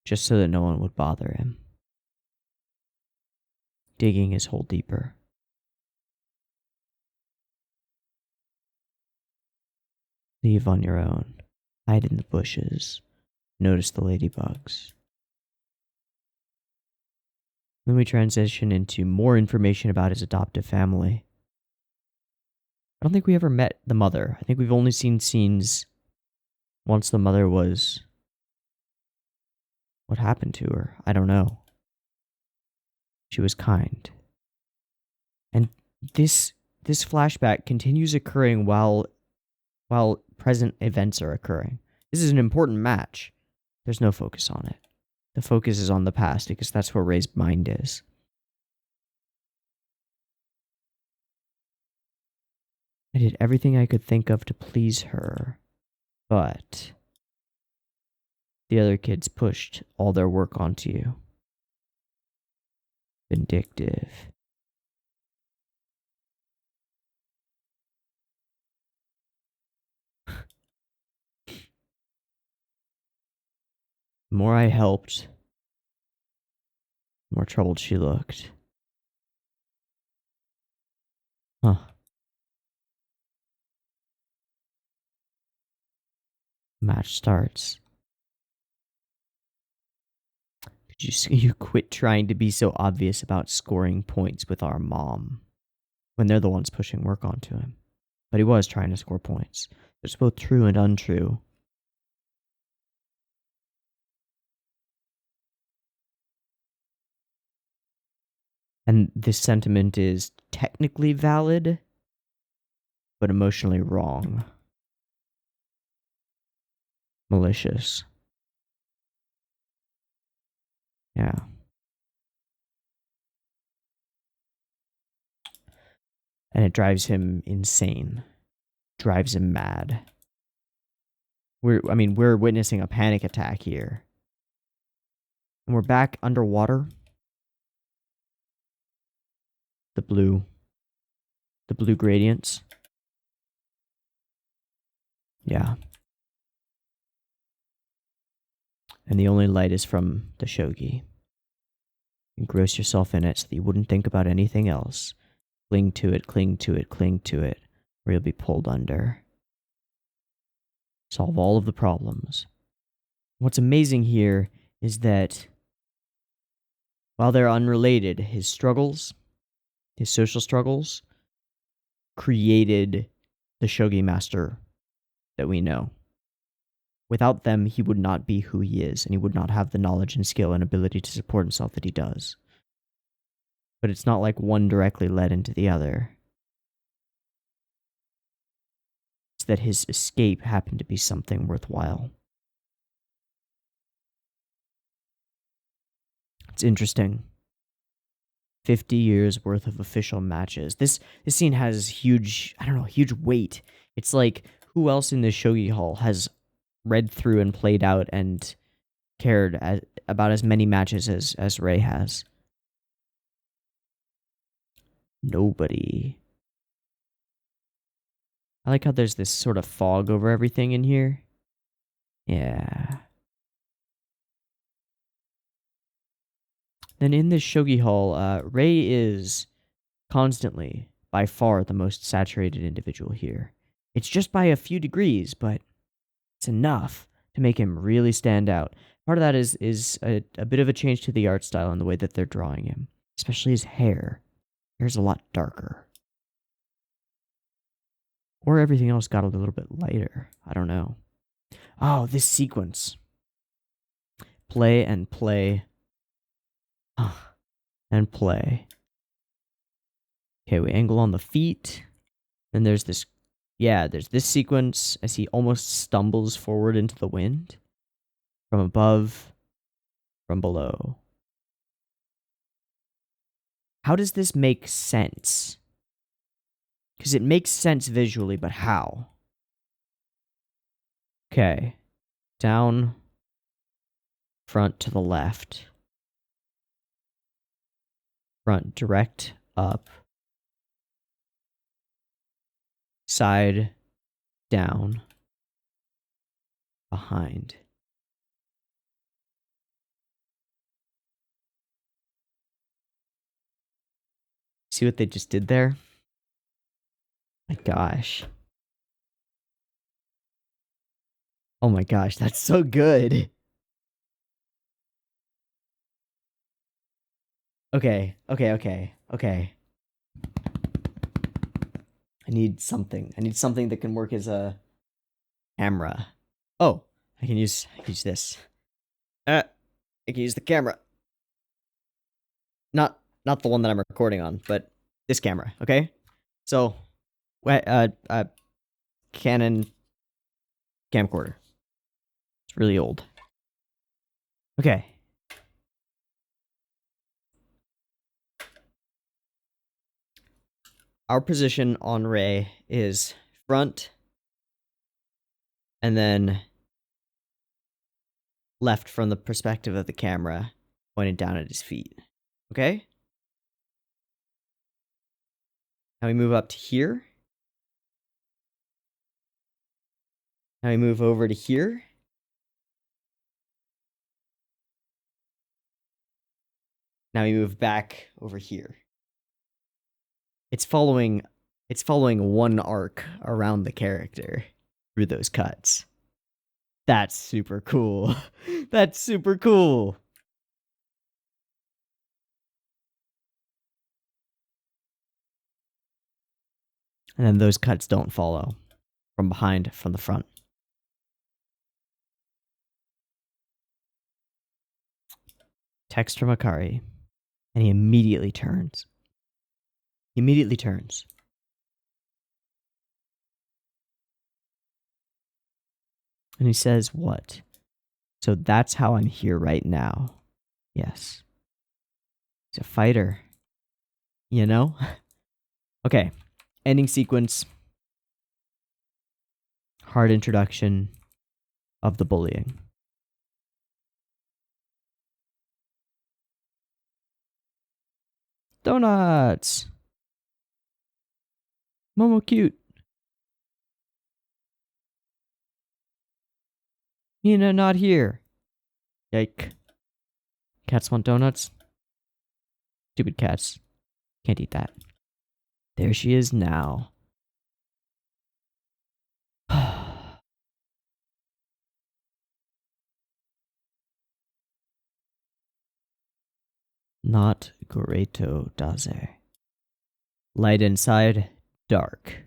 Just so that no one would bother him. Digging his hole deeper. Leave on your own. Hide in the bushes. Notice the ladybugs. Then we transition into more information about his adoptive family. I don't think we ever met the mother. I think we've only seen scenes once the mother was... What happened to her? I don't know. She was kind. And this flashback continues occurring while present events are occurring. This is an important match. There's no focus on it. The focus is on the past because that's where RWBY's mind is. I did everything I could think of to please her, but the other kids pushed all their work onto you. Vindictive. The more I helped, the more troubled she looked. Huh. Match starts. You quit trying to be so obvious about scoring points with our mom when they're the ones pushing work onto him. But he was trying to score points. It's both true and untrue. And this sentiment is technically valid, but emotionally wrong. Malicious. Yeah. And it drives him insane. Drives him mad. We're witnessing a panic attack here. And we're back underwater. The blue gradients. Yeah. And the only light is from the shogi. Engross yourself in it so that you wouldn't think about anything else. Cling to it, cling to it, cling to it, or you'll be pulled under. Solve all of the problems. What's amazing here is that while they're unrelated, his struggles, his social struggles, created the shogi master that we know. Without them, he would not be who he is, and he would not have the knowledge and skill and ability to support himself that he does. But it's not like one directly led into the other. It's that his escape happened to be something worthwhile. It's interesting. 50 years worth of official matches. This scene has huge, I don't know, huge weight. It's like, who else in the shogi hall has read through and played out and cared about as many matches as Ray has? Nobody. I like how there's this sort of fog over everything in here. Yeah. Then in this shogi hall, Ray is constantly, by far, the most saturated individual here. It's just by a few degrees, but it's enough to make him really stand out. Part of that is a bit of a change to the art style and the way that they're drawing him, especially his hair. Hair's a lot darker. Or everything else got a little bit lighter. I don't know. Oh, this sequence. Play and play. And play. Okay, we angle on the feet. Then there's this, there's this sequence as he almost stumbles forward into the wind. From above, from below. How does this make sense? Because it makes sense visually, but how? Okay. Down, front to the left. Front direct up. Side down. Behind. See what they just did there? My gosh. Oh my gosh, that's so good. Okay. I need something. I need something that can work as a camera. Oh, I can use this. I can use the camera. Not the one that I'm recording on, but this camera, okay? So, Canon camcorder. It's really old. Okay. Our position on Ray is front and then left from the perspective of the camera, pointed down at his feet. Okay? Now we move up to here. Now we move over to here. Now we move back over here. It's following one arc around the character through those cuts. That's super cool. That's super cool. And then those cuts don't follow from behind, from the front. Text from Akari. And he immediately turns. He immediately turns. And he says, what? So that's how I'm here right now. Yes. He's a fighter. You know? Okay. Ending sequence. Hard introduction of the bullying. Donuts! Momo cute. Hina not here. Yike. Cats want donuts? Stupid cats. Can't eat that. There she is now. Not Goreto Daze. Light inside, dark.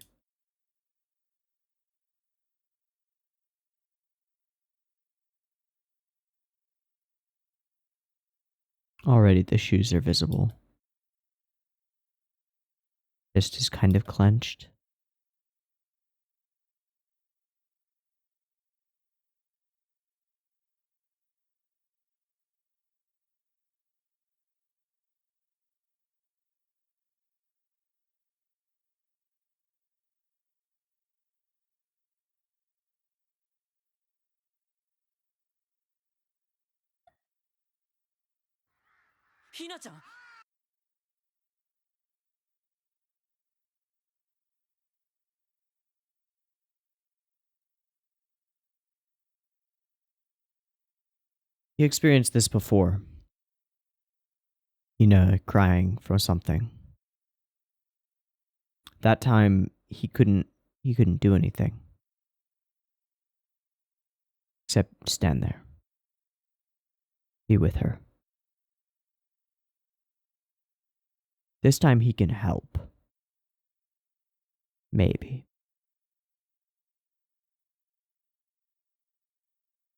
Already the shoes are visible. Fist is kind of clenched. He experienced this before. Hina crying for something. That time he couldn't do anything. Except stand there. Be with her. This time he can help. Maybe.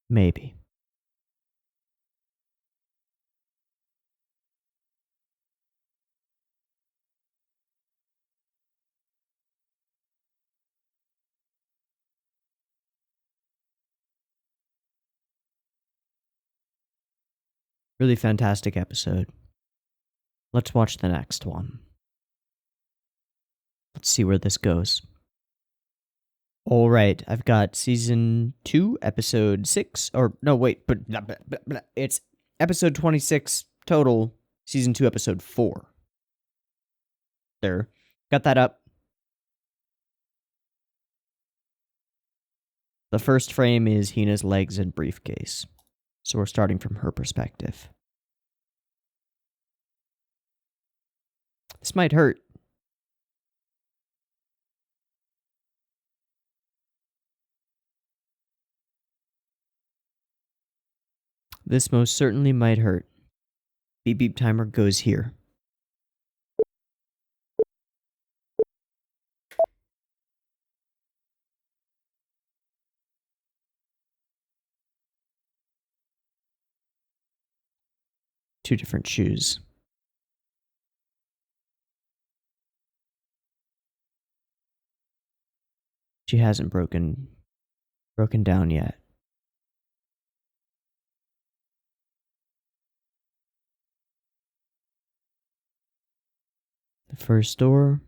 Maybe. Really fantastic episode. Let's watch the next one. Let's see where this goes. All right, I've got season 2, episode 6, or no, wait, but it's episode 26 total, season 2, episode 4. There, got that up. The first frame is Hina's legs and briefcase, so we're starting from her perspective. This might hurt. This most certainly might hurt. Beep beep timer goes here. Two different shoes. She hasn't broken down yet. The first door.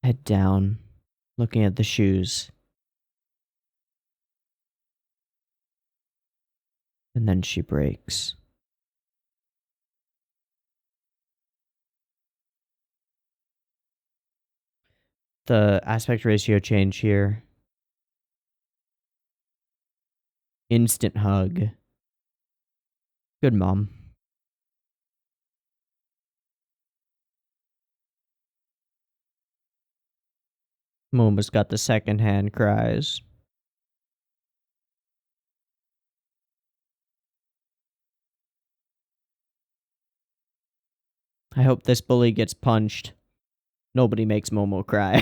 Head down, looking at the shoes. And then she breaks. The aspect ratio change here. Instant hug. Good mom. Momo's got the secondhand cries. I hope this bully gets punched. Nobody makes Momo cry.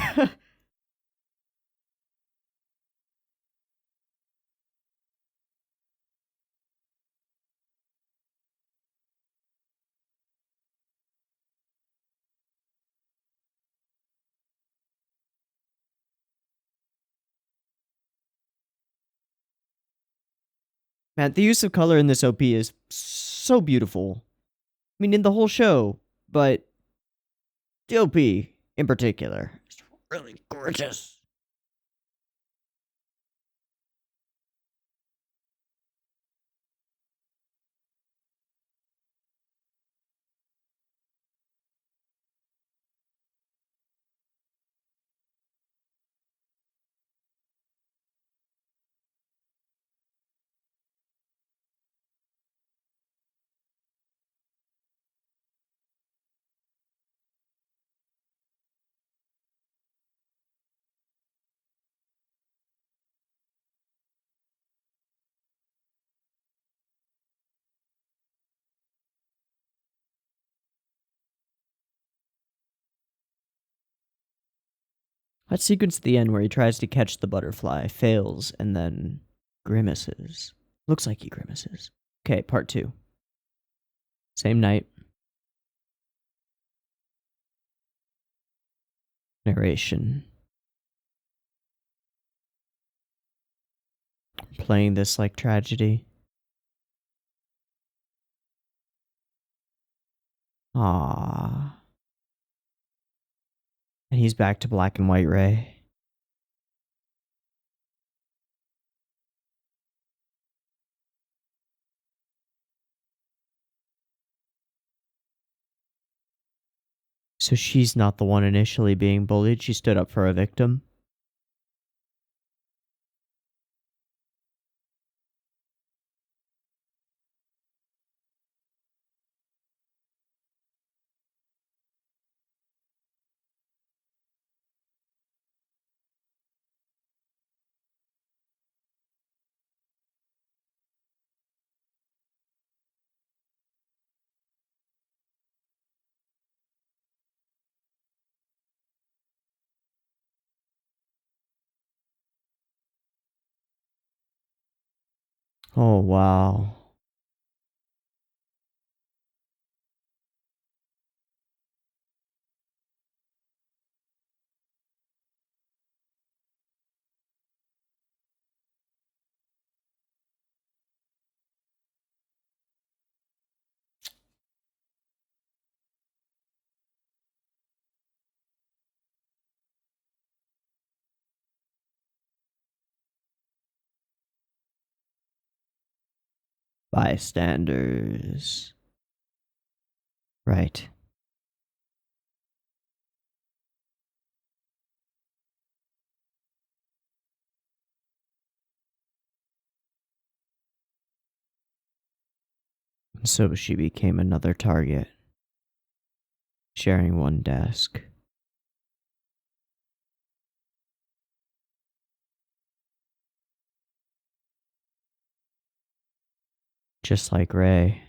Man, the use of color in this OP is so beautiful. I mean, in the whole show, but the OP in particular is really gorgeous. That sequence at the end where he tries to catch the butterfly, fails, and then grimaces. Looks like he grimaces. Okay, part 2. Same night. Narration. Playing this like tragedy. Aww. And he's back to black and white Ray. So she's not the one initially being bullied. She stood up for a victim. Oh, wow. Bystanders. Right. So she became another target, sharing one desk. Just like Ray.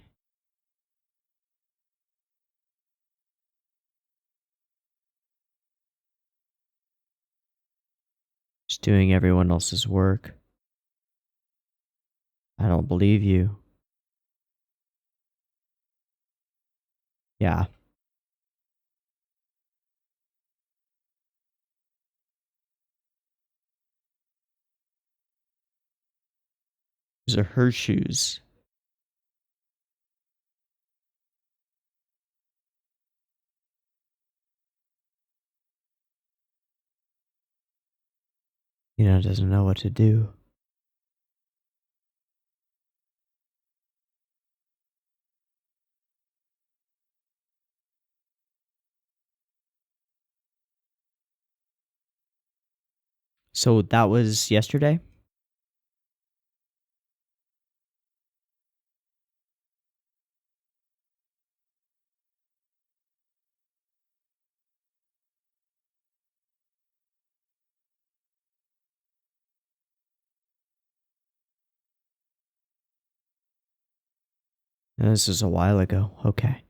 Just doing everyone else's work. I don't believe you. Yeah. These are her shoes. Hina doesn't know what to do. So that was yesterday? This is a while ago. Okay.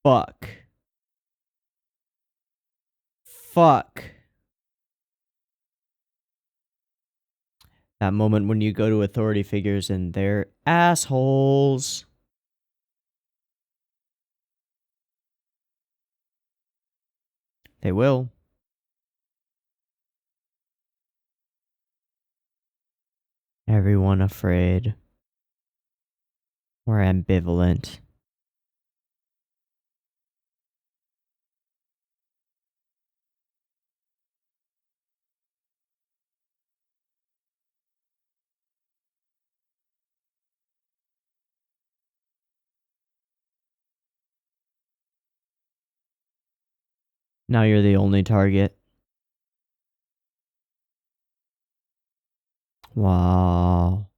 Fuck. Fuck. That moment when you go to authority figures and they're assholes. They will. Everyone afraid. Or ambivalent. Now you're the only target. Wow.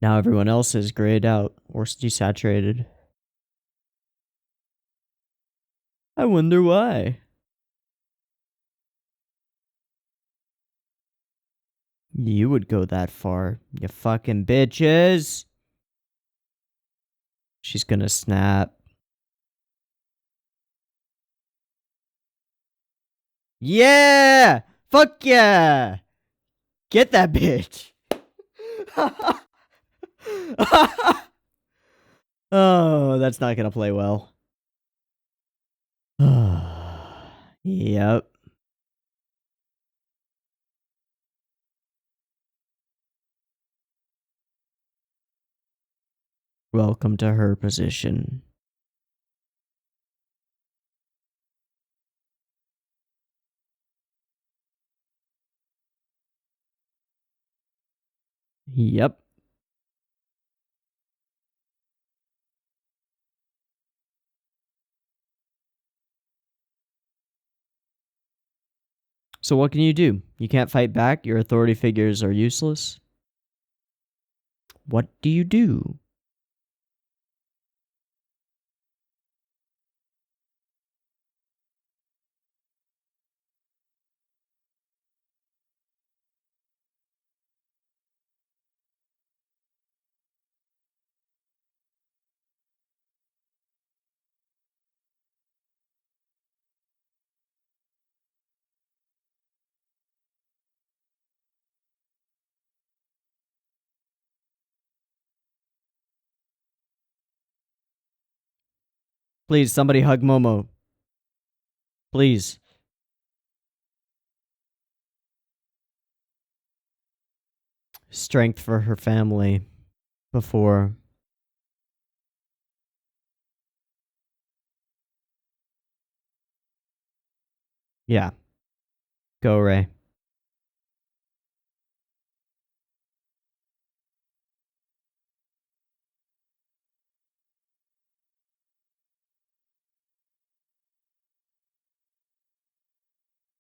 Now everyone else is grayed out or desaturated. I wonder why. You would go that far, you fucking bitches. She's gonna snap. Yeah! Fuck yeah! Get that bitch! Oh, that's not gonna play well. Yep. Welcome to her position. Yep. So what can you do? You can't fight back? Your authority figures are useless? What do you do? Please, somebody hug Momo. Please. Strength for her family. Before. Yeah. Go, Ray.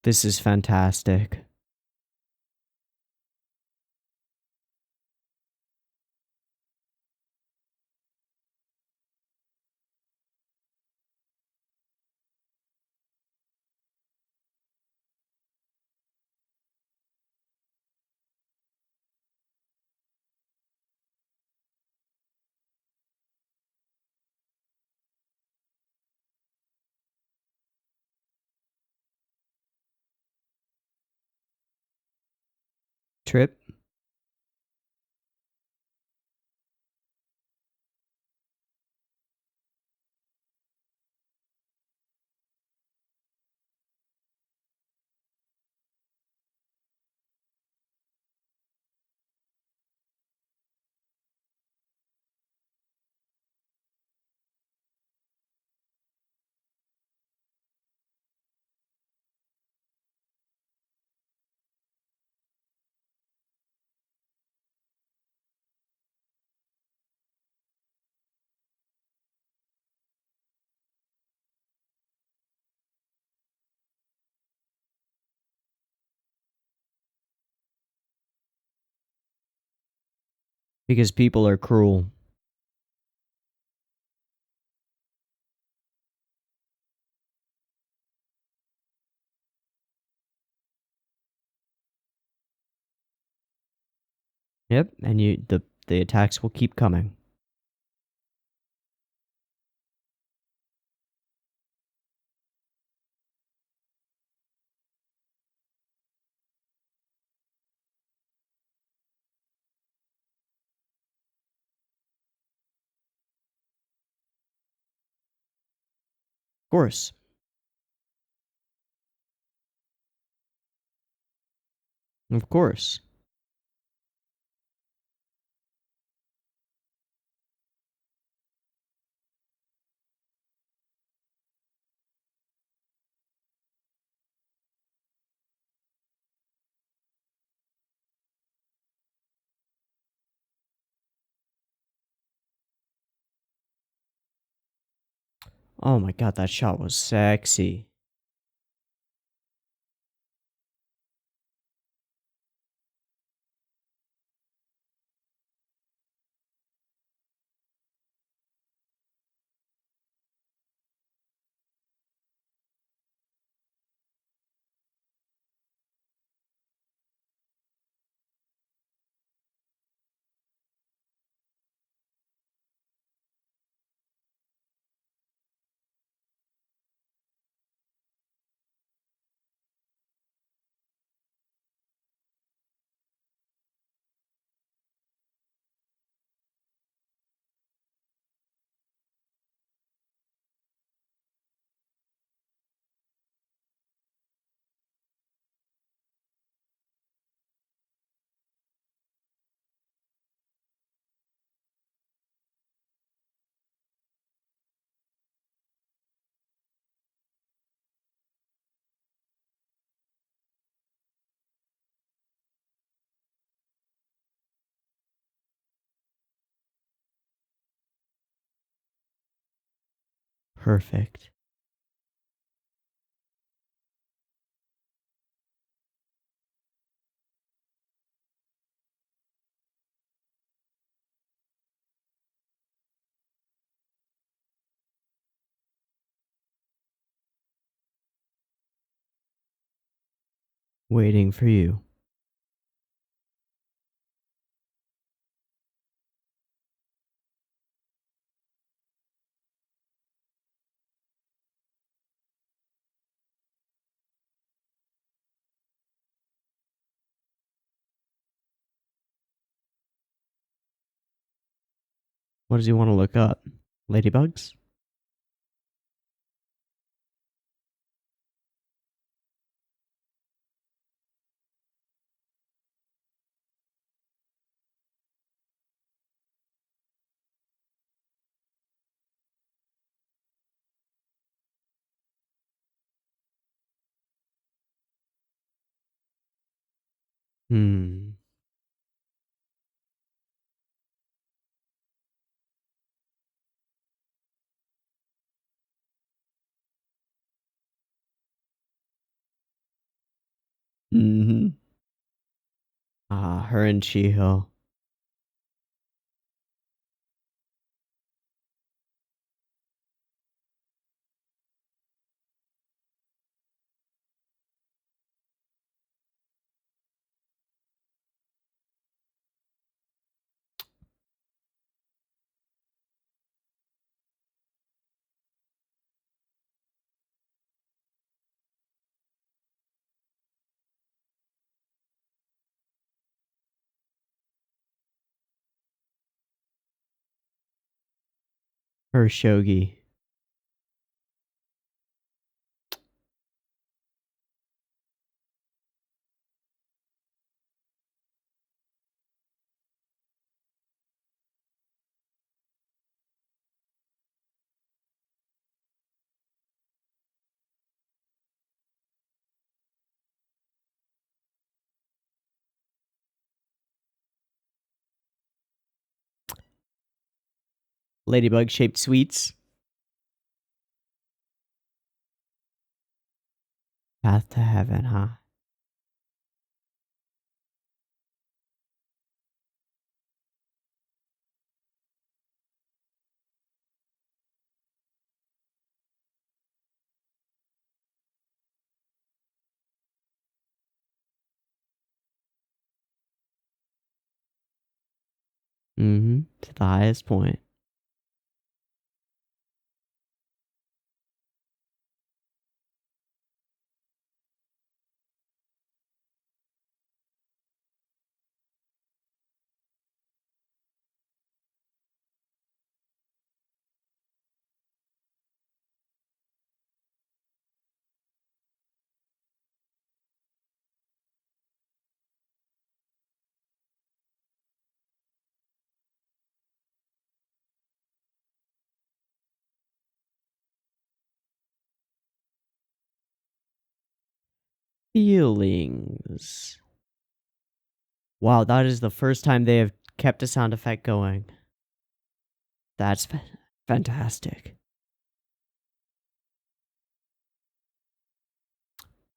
This is fantastic. Trip. Because people are cruel. Yep, and the attacks will keep coming. Of course. Of course. Oh my god, that shot was sexy. Perfect. Waiting for you. What does he want to look up? Ladybugs? Hmm. Mm-hmm. Ah, her and Chiho. Her shogi. Ladybug shaped sweets. Path to heaven, huh? Mm-hmm. To the highest point. Feelings. Wow, that is the first time they have kept a sound effect going. That's fantastic.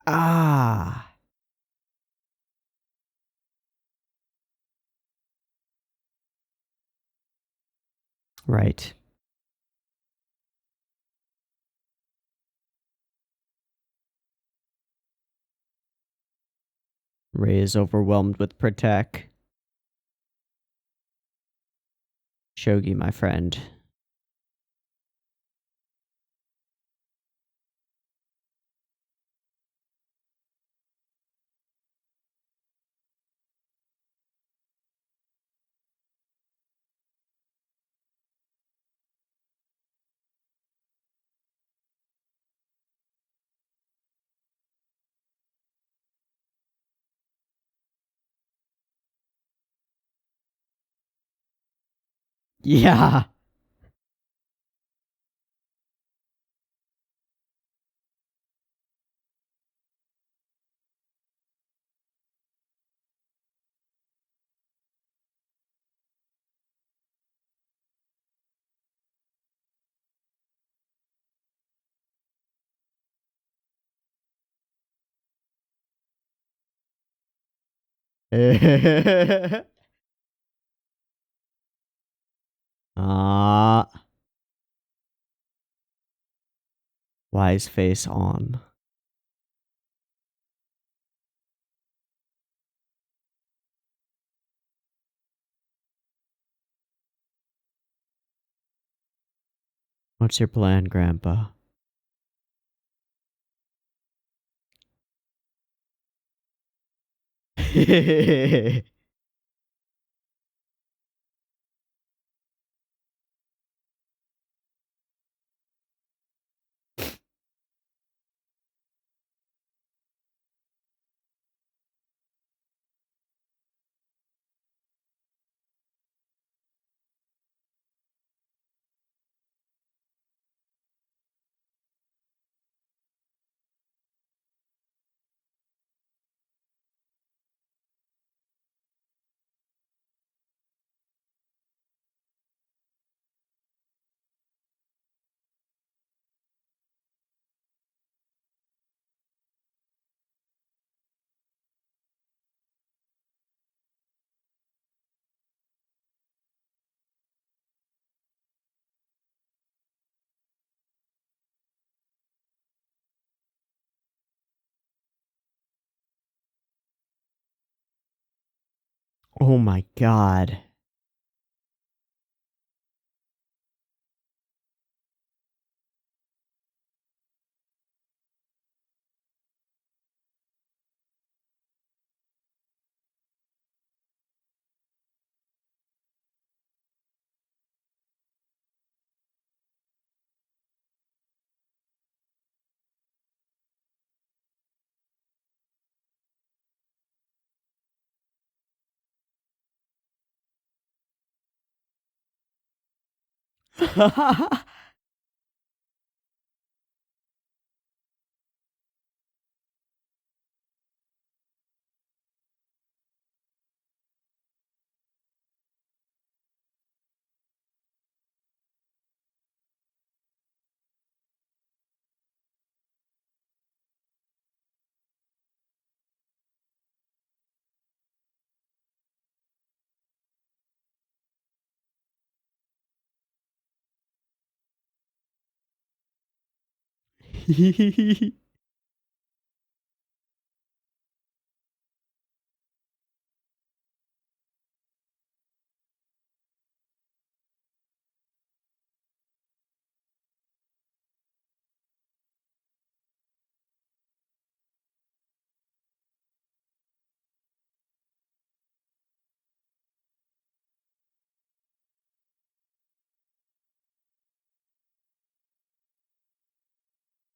Ah. Right. Ray is overwhelmed with Protect. Shogi, my friend. Yeah. Ah, wise face on. What's your plan, Grandpa? Oh my god.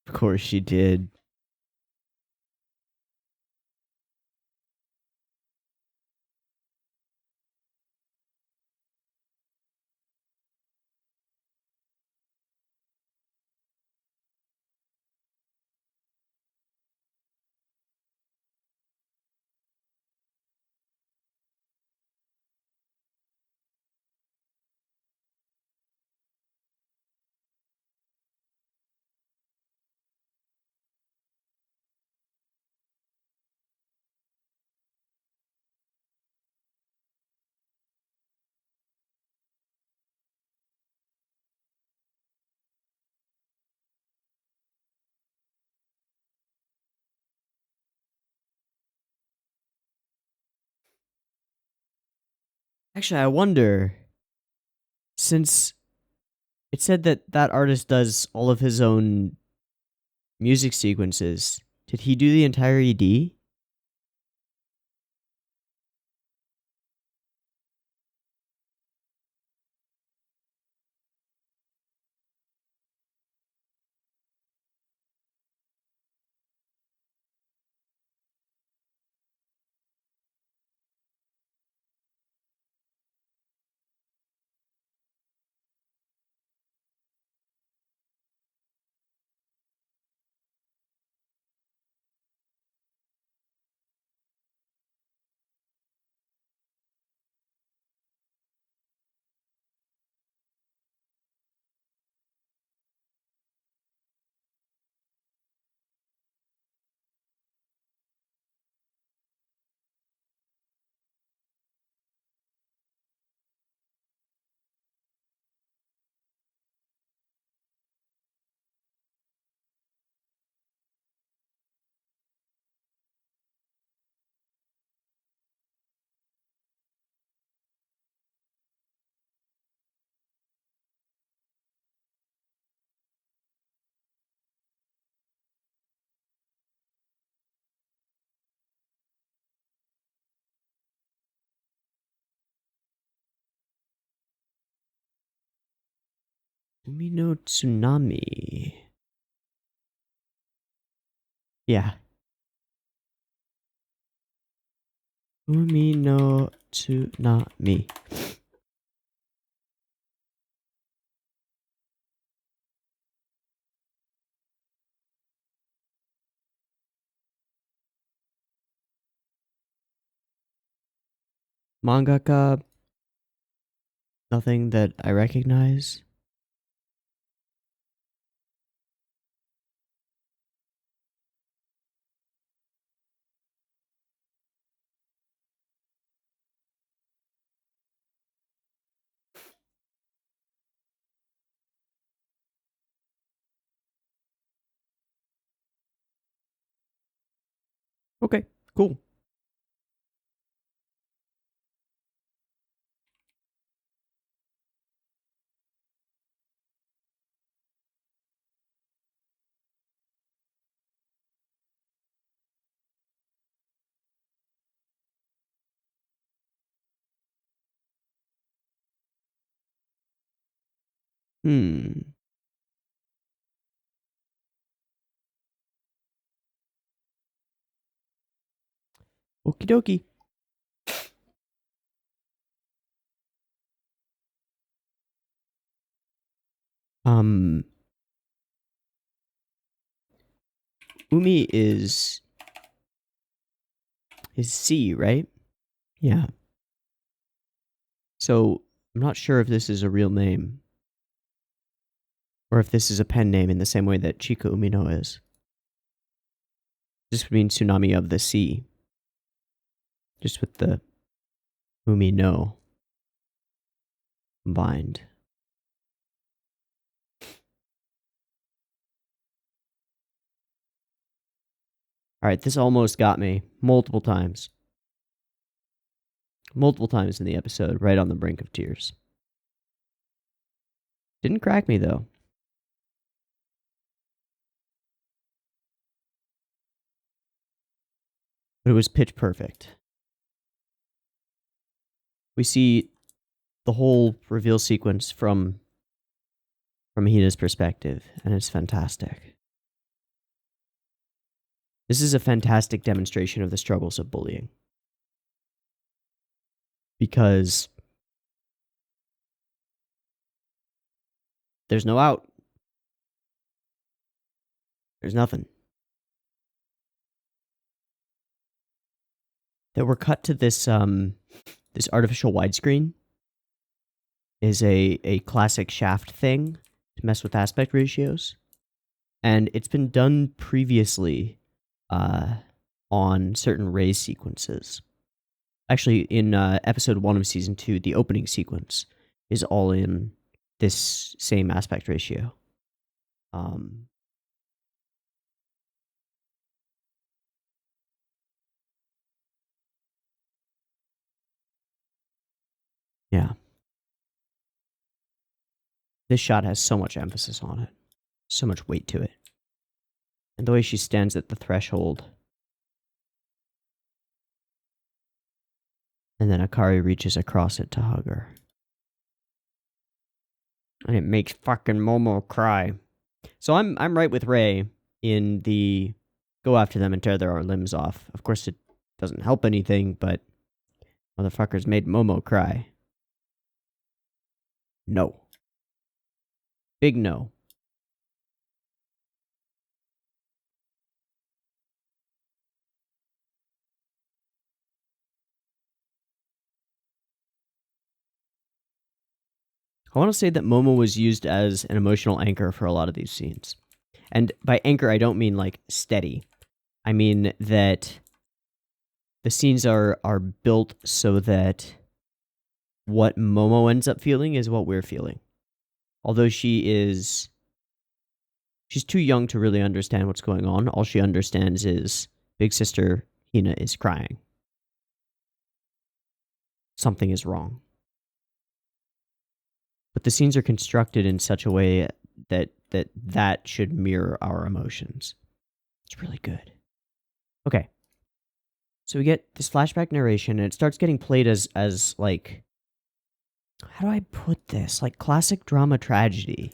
Of course she did. Actually, I wonder, since it said that that artist does all of his own music sequences, did he do the entire ED? Umi no Tsunami. Yeah. Umi no Tsunami. Mangaka. Nothing that I recognize. Okay, cool. Okie dokie. Umi is C, right? Yeah. So I'm not sure if this is a real name. Or if this is a pen name in the same way that Chika Umino is. This would mean tsunami of the sea. Just with the Umi no combined. Alright, this almost got me multiple times. Multiple times in the episode, right on the brink of tears. Didn't crack me though. But it was pitch perfect. We see the whole reveal sequence from Hina's perspective, and it's fantastic. This is a fantastic demonstration of the struggles of bullying. Because there's no out. There's nothing. That we're cut to this this artificial widescreen is a classic Shaft thing to mess with aspect ratios. And it's been done previously on certain RWBY sequences. Actually, in episode 1 of season 2, the opening sequence is all in this same aspect ratio. Yeah. This shot has so much emphasis on it. So much weight to it. And the way she stands at the threshold. And then Akari reaches across it to hug her. And it makes fucking Momo cry. So I'm right with Ray in the go after them and tear their limbs off. Of course, it doesn't help anything, but motherfuckers made Momo cry. No. Big no. I want to say that Momo was used as an emotional anchor for a lot of these scenes. And by anchor, I don't mean like steady. I mean that the scenes are built so that what Momo ends up feeling is what we're feeling. Although she's too young to really understand what's going on. All she understands is big sister Hina is crying. Something is wrong. But the scenes are constructed in such a way that should mirror our emotions. It's really good. Okay. So we get this flashback narration, and it starts getting played as like, how do I put this? Like classic drama tragedy.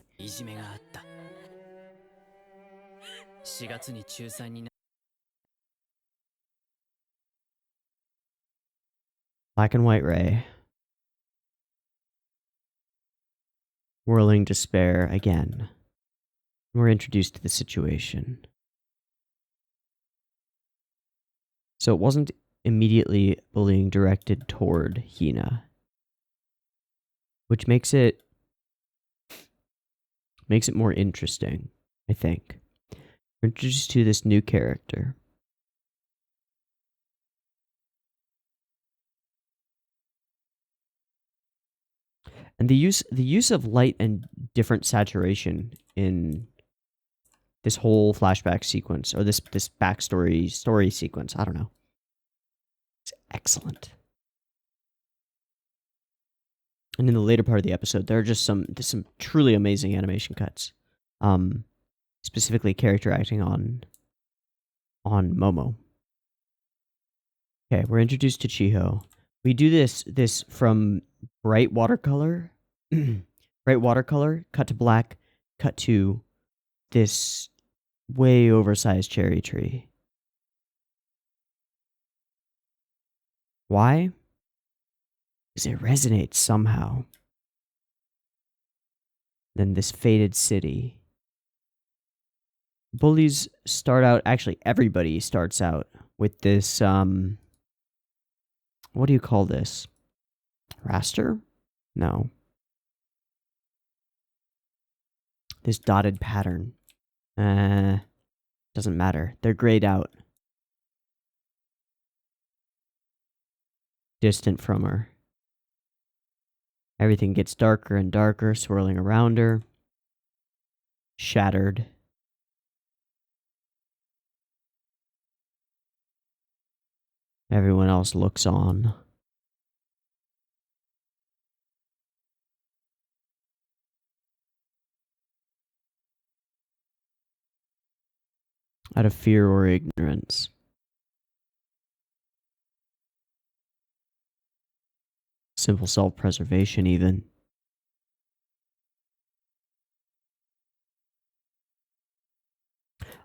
Black and white ray. Whirling despair again. We're introduced to the situation. So it wasn't immediately bullying directed toward Hina, which makes it more interesting, I think. We're introduced to this new character. And the use of light and different saturation in this whole flashback sequence, or this backstory story sequence, I don't know. It's excellent. And in the later part of the episode, there are just some truly amazing animation cuts. Specifically character acting on Momo. Okay, we're introduced to Chiho. We do this from bright watercolor, cut to black, cut to this way oversized cherry tree. Why? Because it resonates somehow. Then this faded city. Bullies start out, actually everybody starts out with this, what do you call this? Raster? No. This dotted pattern. Doesn't matter. They're grayed out. Distant from her. Everything gets darker and darker, swirling around her. Shattered. Everyone else looks on. Out of fear or ignorance. Simple self-preservation, even.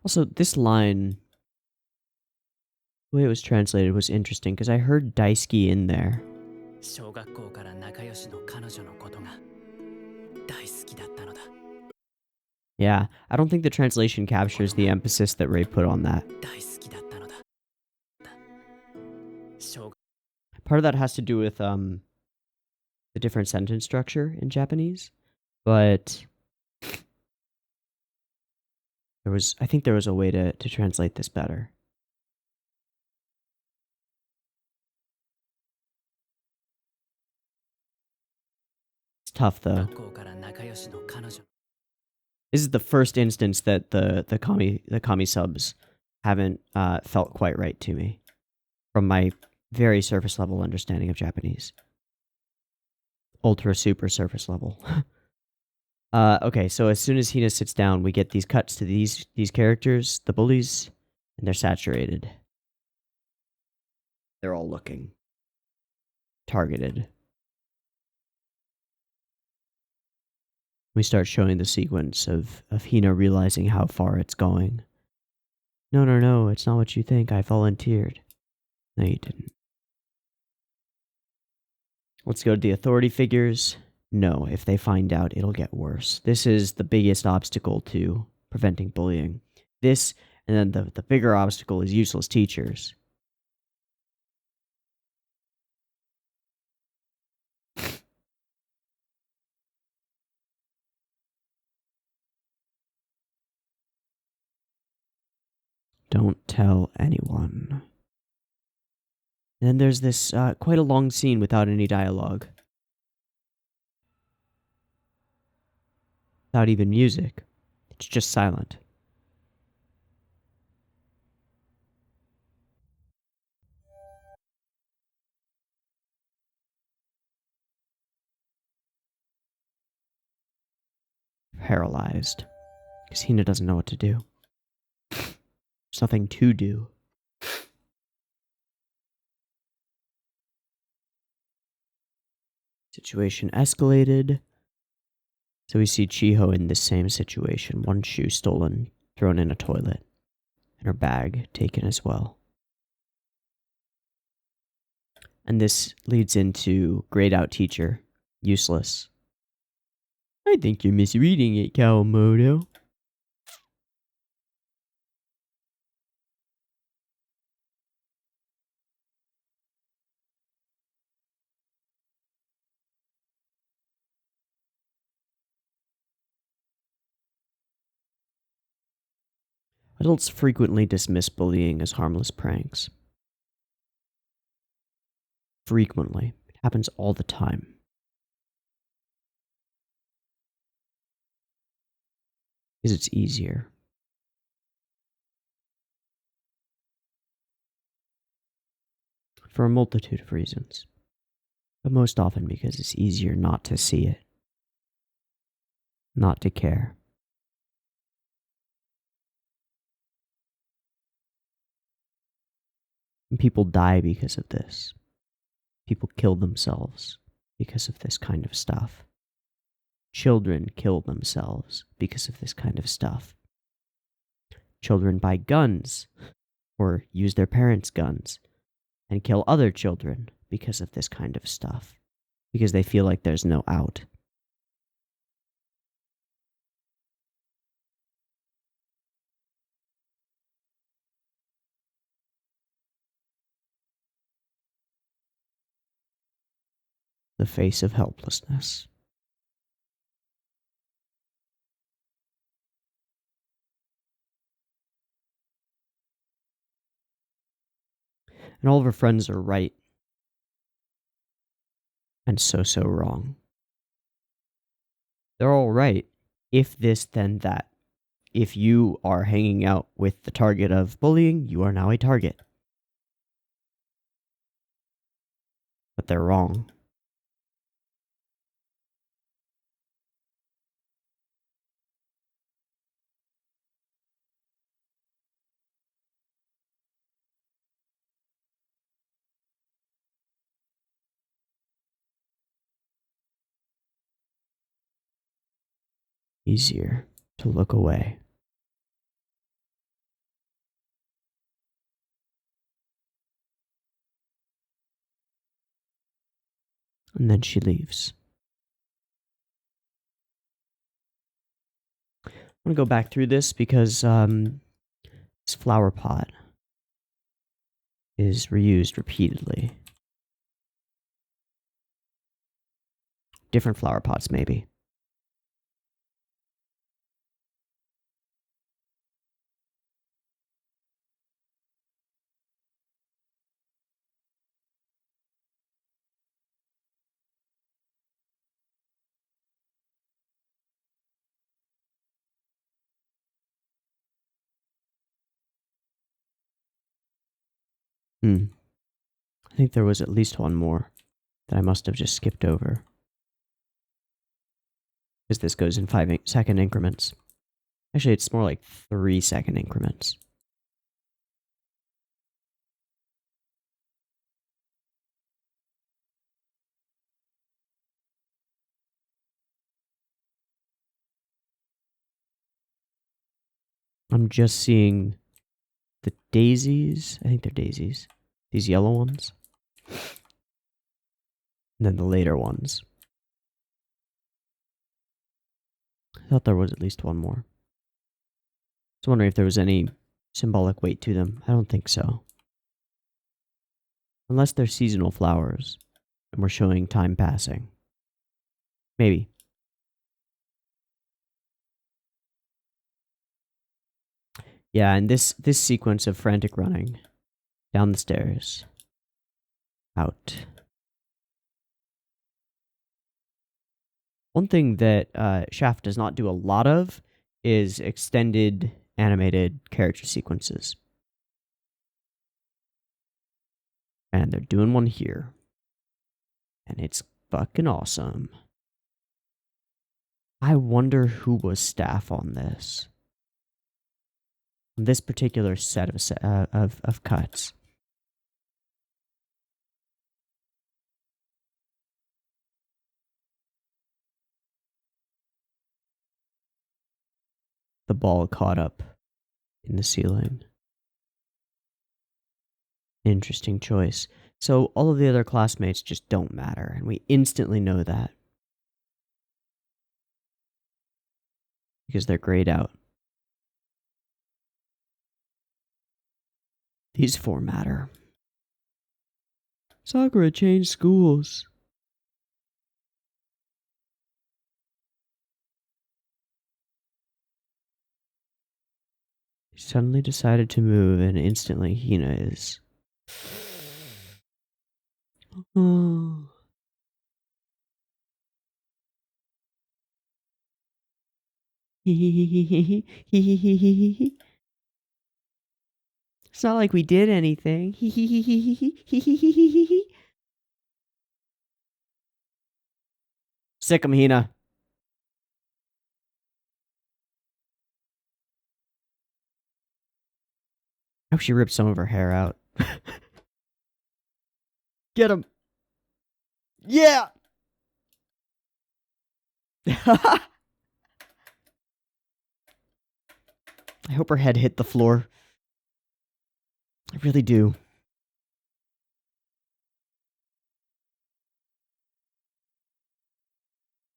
Also, this line, the way it was translated was interesting, because I heard Daisuke in there. Yeah, I don't think the translation captures the emphasis that Ray put on that. Part of that has to do with the different sentence structure in Japanese, but I think there was a way to translate this better. It's tough though. This is the first instance that the kami subs haven't felt quite right to me, from my very surface level understanding of Japanese. Ultra super surface level. Okay, so as soon as Hina sits down, we get these cuts to these characters, the bullies, and they're saturated. They're all looking. Targeted. We start showing the sequence of Hina realizing how far it's going. No, it's not what you think. I volunteered. No, you didn't. Let's go to the authority figures. No, if they find out, it'll get worse. This is the biggest obstacle to preventing bullying. This, and then the bigger obstacle is useless teachers. Don't tell anyone. And then there's this quite a long scene without any dialogue. Without even music. It's just silent. Paralyzed. Because Hina doesn't know what to do. There's nothing to do. Situation escalated. So we see Chiho in the same situation. One shoe stolen, thrown in a toilet, and her bag taken as well. And this leads into grayed out teacher, useless. I think you're misreading it, Kawamoto. Adults frequently dismiss bullying as harmless pranks. Frequently. It happens all the time. Because it's easier. For a multitude of reasons. But most often because it's easier not to see it. Not to care. And people die because of this. People kill themselves because of this kind of stuff. Children kill themselves because of this kind of stuff. Children buy guns or use their parents' guns and kill other children because of this kind of stuff. Because they feel like there's no out. The face of helplessness. And all of her friends are right. And so wrong. They're all right. If this, then that. If you are hanging out with the target of bullying, you are now a target. But they're wrong. Easier to look away. And then she leaves. I want to go back through this because this flower pot is reused repeatedly. Different flower pots, maybe. I think there was at least one more that I must have just skipped over. Because this goes in 5-second increments. Actually, it's more like 3-second increments. I'm just seeing the daisies. I think they're daisies. These yellow ones. And then the later ones. I thought there was at least one more. I was wondering if there was any symbolic weight to them. I don't think so. Unless they're seasonal flowers and we're showing time passing. Maybe. Yeah, and this sequence of frantic running down the stairs, out. One thing that Shaft does not do a lot of is extended animated character sequences. And they're doing one here. And it's fucking awesome. I wonder who was staff on this. This particular set of cuts. the ball caught up in the ceiling. Interesting choice. So all of the other classmates just don't matter, and we instantly know that. Because they're grayed out. These 4 matter. Sakura changed schools. He suddenly decided to move, and instantly Hina is... Oh. It's not like we did anything. Sick 'em, Hina. I hope she ripped some of her hair out. Get him. Yeah. I hope her head hit the floor. I really do.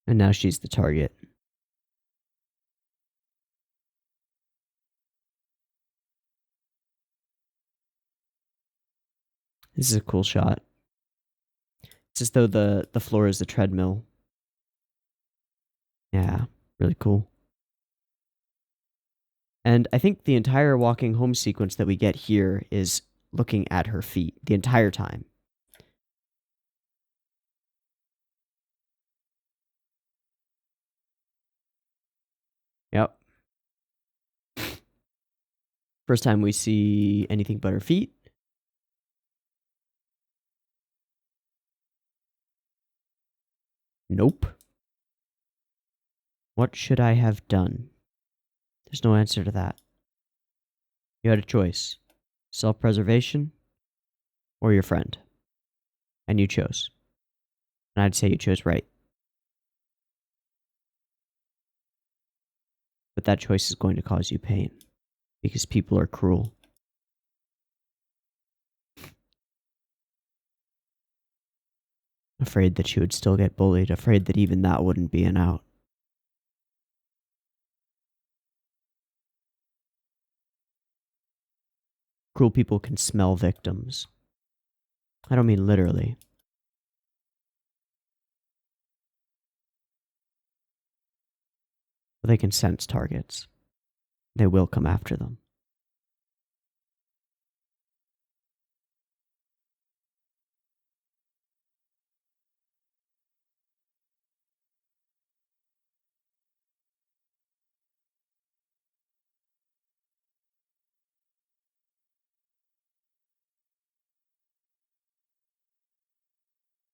And now she's the target. This is a cool shot. It's as though the floor is the treadmill. Yeah, really cool. And I think the entire walking home sequence that we get here is looking at her feet the entire time. Yep. First time we see anything but her feet. Nope. What should I have done? There's no answer to that. You had a choice. Self-preservation or your friend. And you chose. And I'd say you chose right. But that choice is going to cause you pain. Because people are cruel. Afraid that she would still get bullied. Afraid that even that wouldn't be an out. Cruel people can smell victims. I don't mean literally. But they can sense targets. They will come after them.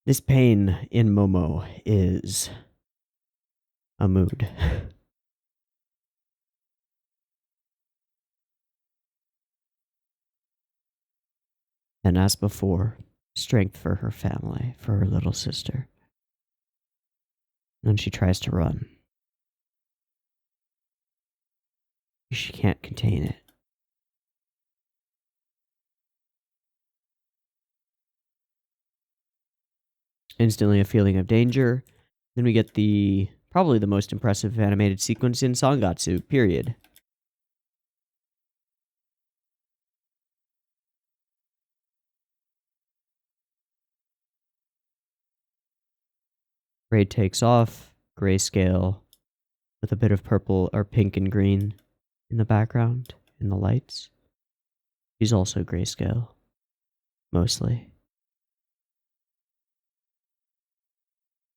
This pain in Momo is a mood. And as before, strength for her family, for her little sister. And she tries to run. She can't contain it. Instantly a feeling of danger. Then we get probably the most impressive animated sequence in Sangatsu, period. Gray takes off, grayscale, with a bit of purple or pink and green in the background, in the lights. She's also grayscale, mostly.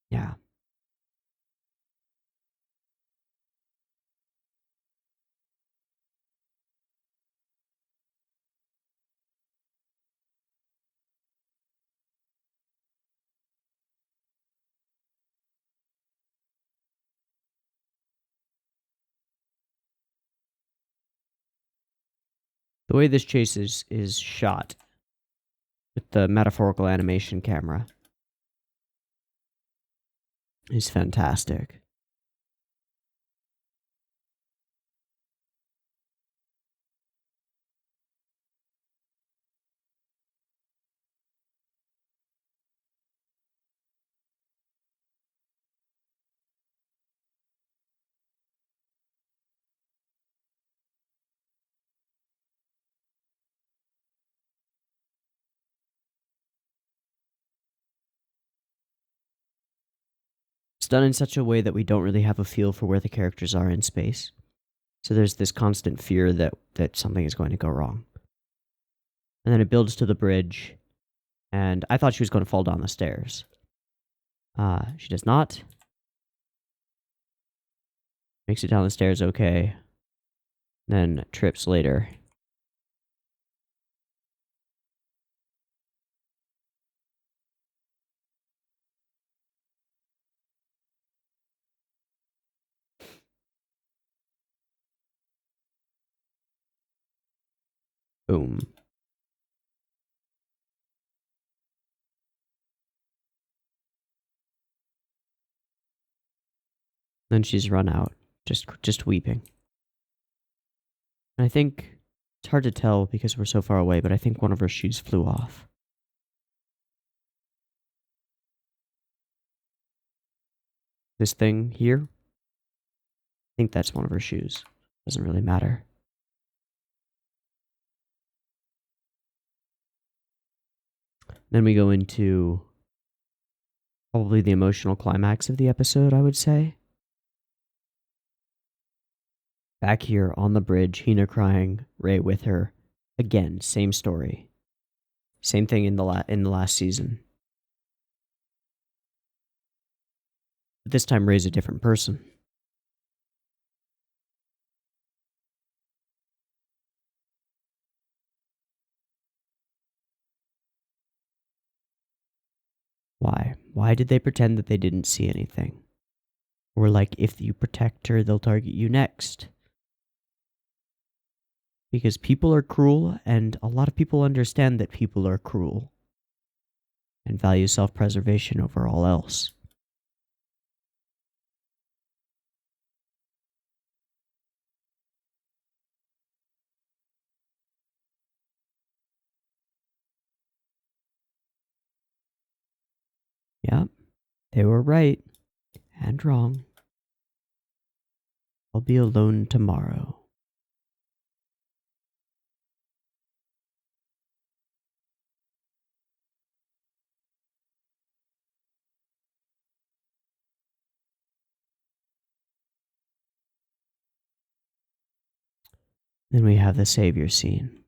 Yeah. The way this chase is shot with the metaphorical animation camera is fantastic. It's done in such a way that we don't really have a feel for where the characters are in space. So there's this constant fear that something is going to go wrong. And then it builds to the bridge, and I thought she was going to fall down the stairs. She does not. Makes it down the stairs okay. Then trips later. Boom. Then she's run out, just weeping. And I think it's hard to tell because we're so far away, but I think one of her shoes flew off. This thing here, I think that's one of her shoes. Doesn't really matter. Then we go into probably the emotional climax of the episode, I would say. Back here on the bridge, Hina crying, Rei with her. Again, same story. Same thing in the last season. But this time Rei's a different person. Why? Why did they pretend that they didn't see anything? Or like, if you protect her, they'll target you next. Because people are cruel, and a lot of people understand that people are cruel. And value self-preservation over all else. Yep, they were right. And wrong. I'll be alone tomorrow. Then we have the savior scene.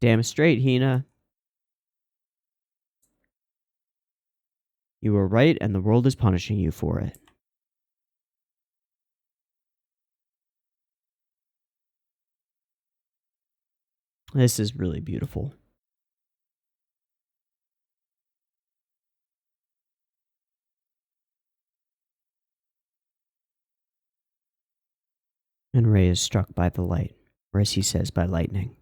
Damn straight, Hina. You were right, and the world is punishing you for it. This is really beautiful. And Rei is struck by the light, or as he says, by lightning.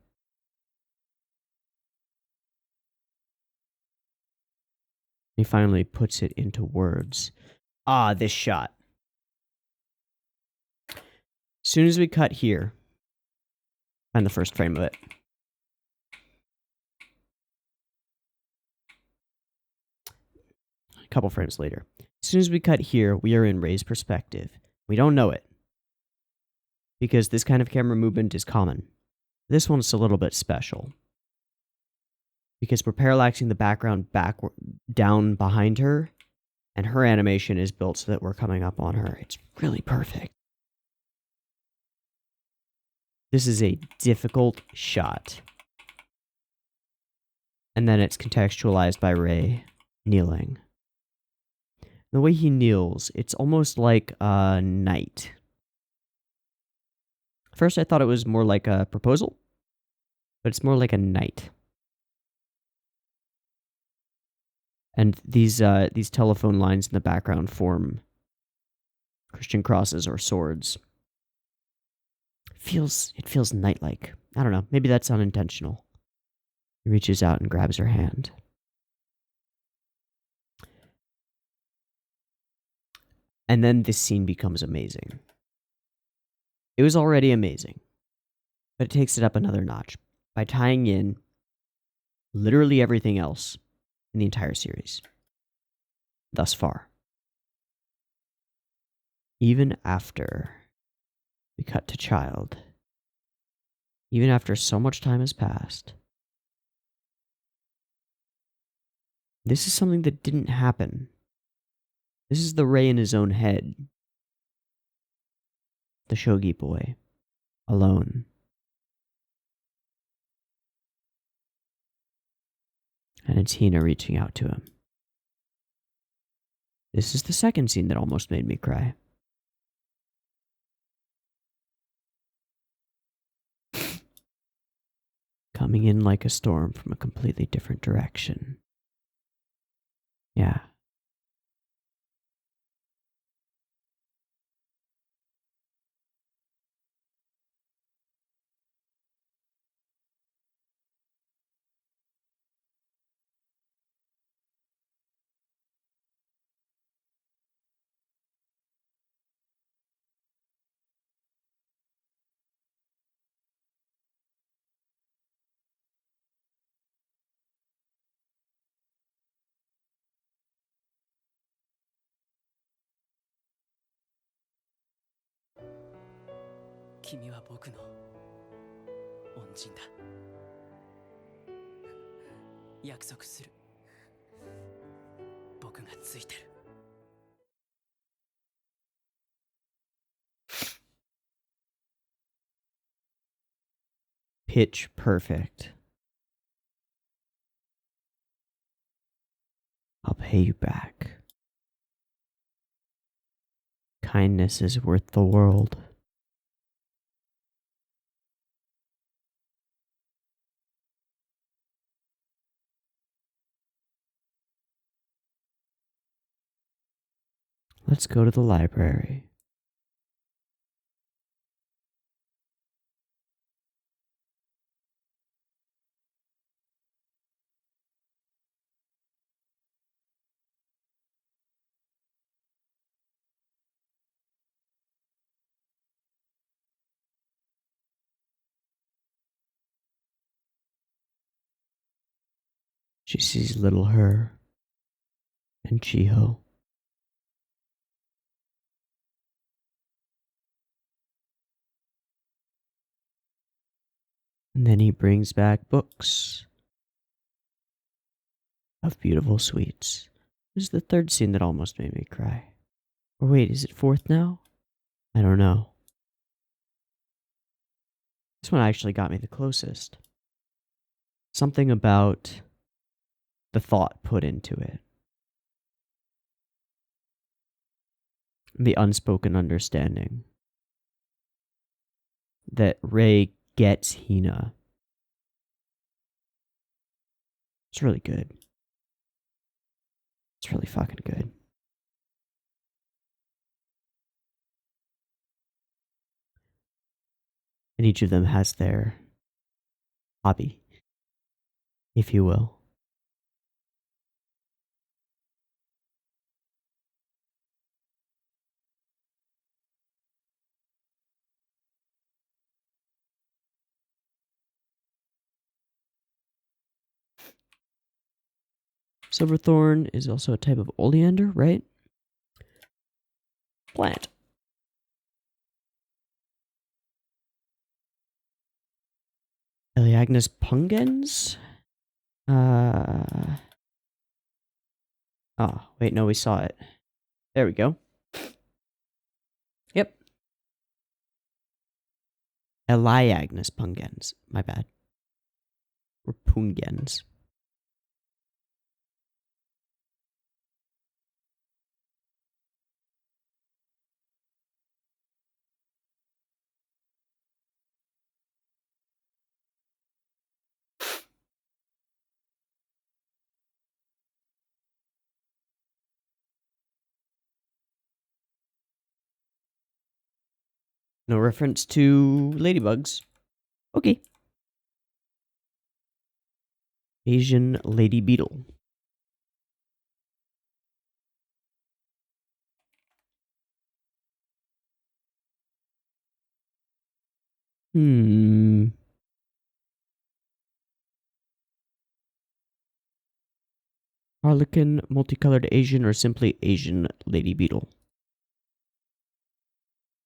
He finally puts it into words. Ah, this shot. As soon as we cut here, find the first frame of it. A couple frames later. As soon as we cut here, we are in Rei's perspective. We don't know it, because this kind of camera movement is common. This one's a little bit special, because we're parallaxing the background down behind her, and her animation is built so that we're coming up on her. It's really perfect. This is a difficult shot. And then it's contextualized by Rei kneeling. The way he kneels, it's almost like a knight. First I thought it was more like a proposal, but it's more like a knight. And these telephone lines in the background form Christian crosses or swords. It feels knight-like. I don't know, maybe that's unintentional. He reaches out and grabs her hand. And then this scene becomes amazing. It was already amazing, but it takes it up another notch by tying in literally everything else in the entire series thus far. Even after we cut to child, Even after so much time has passed. This is something that didn't happen. This is the Rei in his own head. The Shogi boy. Alone. And it's Hina reaching out to him. This is the second scene that almost made me cry. Coming in like a storm from a completely different direction. Yeah. Pitch perfect. I'll pay you back. Kindness is worth the world. Let's go to the library. She sees little her and Chiho. And then he brings back books of beautiful sweets. This is the third scene that almost made me cry. Or wait, is it fourth now? I don't know. This one actually got me the closest. Something about the thought put into it. The unspoken understanding that Rei gets Hina. It's really good. It's really fucking good. And each of them has their hobby, if you will. Silverthorn is also a type of oleander, right? Plant. Eleagnus pungens? Oh, wait, no, we saw it. There we go. Yep. Eleagnus pungens. My bad. Or pungens. No reference to ladybugs. Okay. Asian lady beetle. Harlequin, multicolored Asian, or simply Asian lady beetle.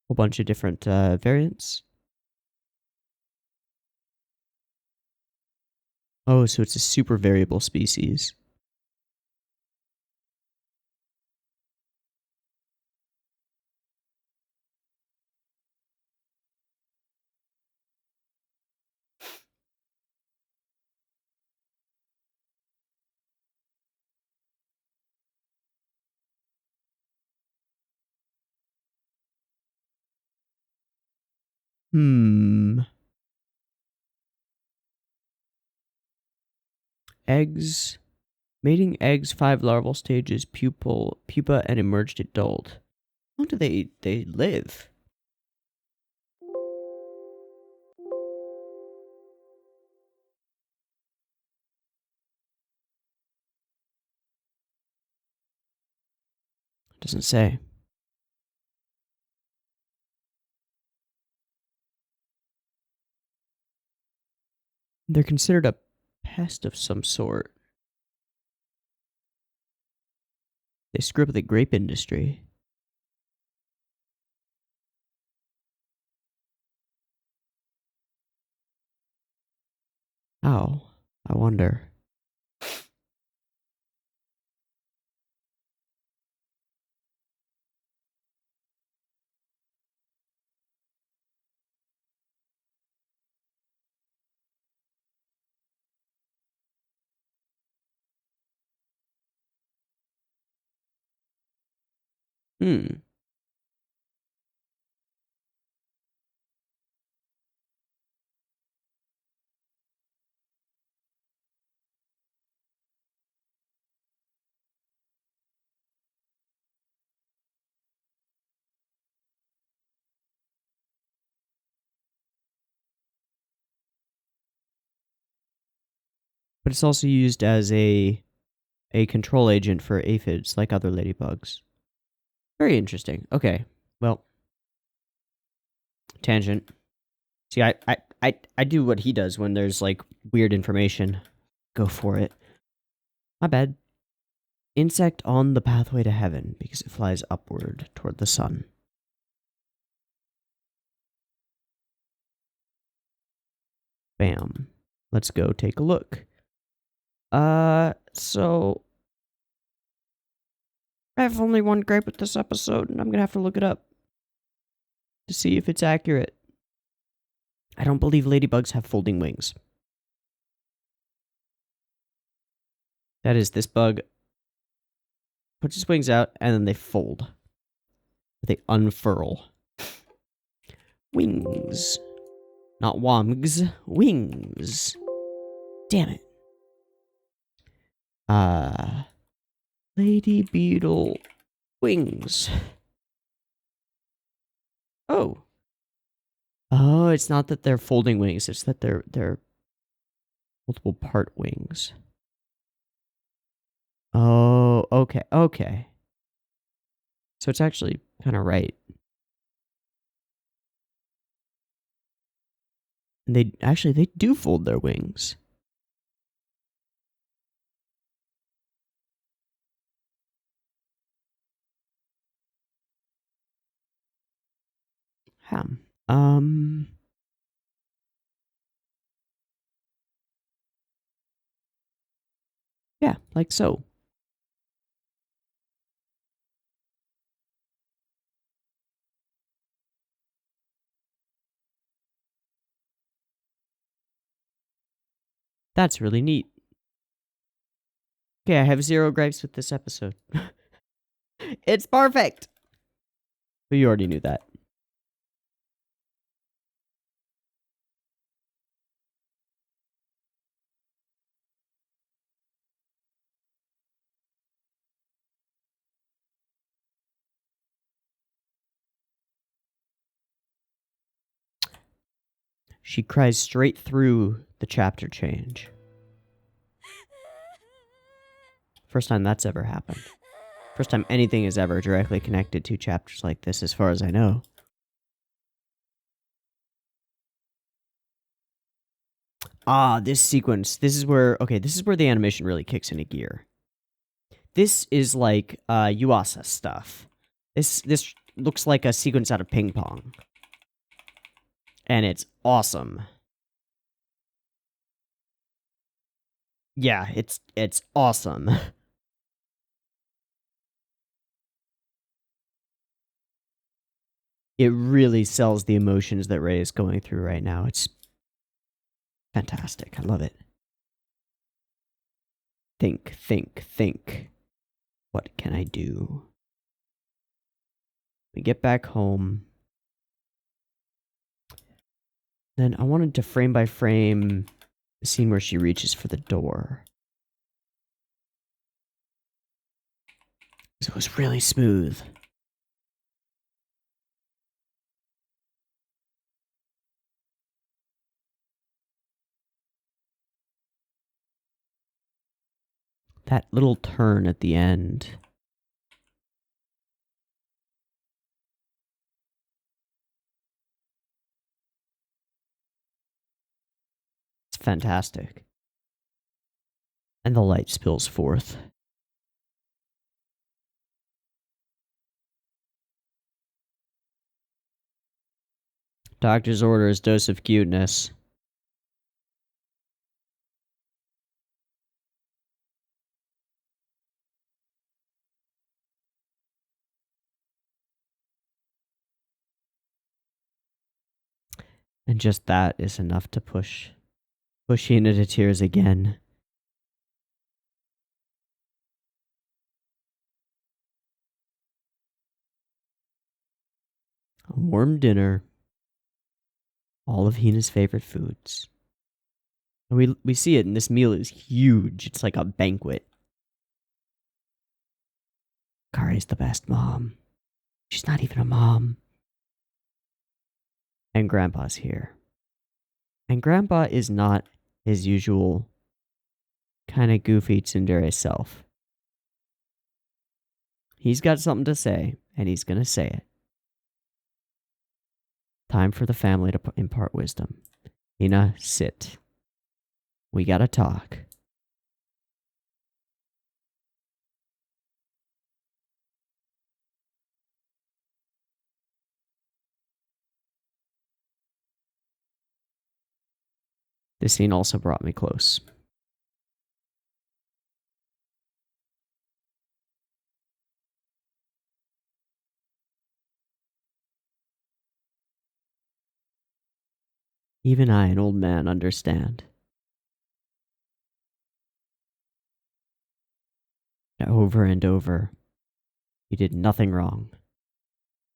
Whole bunch of different variants. Oh, so it's a super variable species. Eggs. Mating eggs, 5 larval stages, pupa, and emerged adult. How long do they live? Doesn't say. They're considered a pest of some sort. They screw up the grape industry. How? I wonder. Hmm. But it's also used as a control agent for aphids, like other ladybugs. Very interesting. Okay, well, tangent. See, I do what he does when there's, like, weird information. Go for it. My bad. Insect on the pathway to heaven because it flies upward toward the sun. Bam. Let's go take a look. So I have only one gripe with this episode, and I'm gonna have to look it up to see if it's accurate. I don't believe ladybugs have folding wings. That is, this bug puts its wings out, and then they fold. They unfurl. Wings. Not wongs. Wings. Damn it. Lady beetle wings. Oh. Oh, it's not that they're folding wings, it's that they're multiple part wings. Oh, okay, okay. So it's actually kind of right. And they do fold their wings. Yeah, like so. That's really neat. Okay, I have 0 gripes with this episode. It's perfect! But you already knew that. She cries straight through the chapter change. First time that's ever happened. First time anything is ever directly connected to chapters like this, as far as I know. Ah, this sequence. This is where the animation really kicks into gear. This is like Yuasa stuff. This looks like a sequence out of Ping Pong. And it's awesome. Yeah, it's awesome. It really sells the emotions that Rei is going through right now. It's fantastic. I love it. Think, think, think. What can I do? We get back home. Then I wanted to frame by frame the scene where she reaches for the door. It was really smooth. That little turn at the end. It's fantastic. And the light spills forth. Doctor's orders, dose of cuteness. And just that is enough to push Hina to tears again. A warm dinner. All of Hina's favorite foods. And we see it, and this meal is huge. It's like a banquet. Kari's the best mom. She's not even a mom. And Grandpa's here. And Grandpa is not his usual kind of goofy tsundere self. He's got something to say, and he's gonna say it. Time for the family to impart wisdom. Hina, sit. We gotta talk. This scene also brought me close. Even I, an old man, understand. Over and over. You did nothing wrong.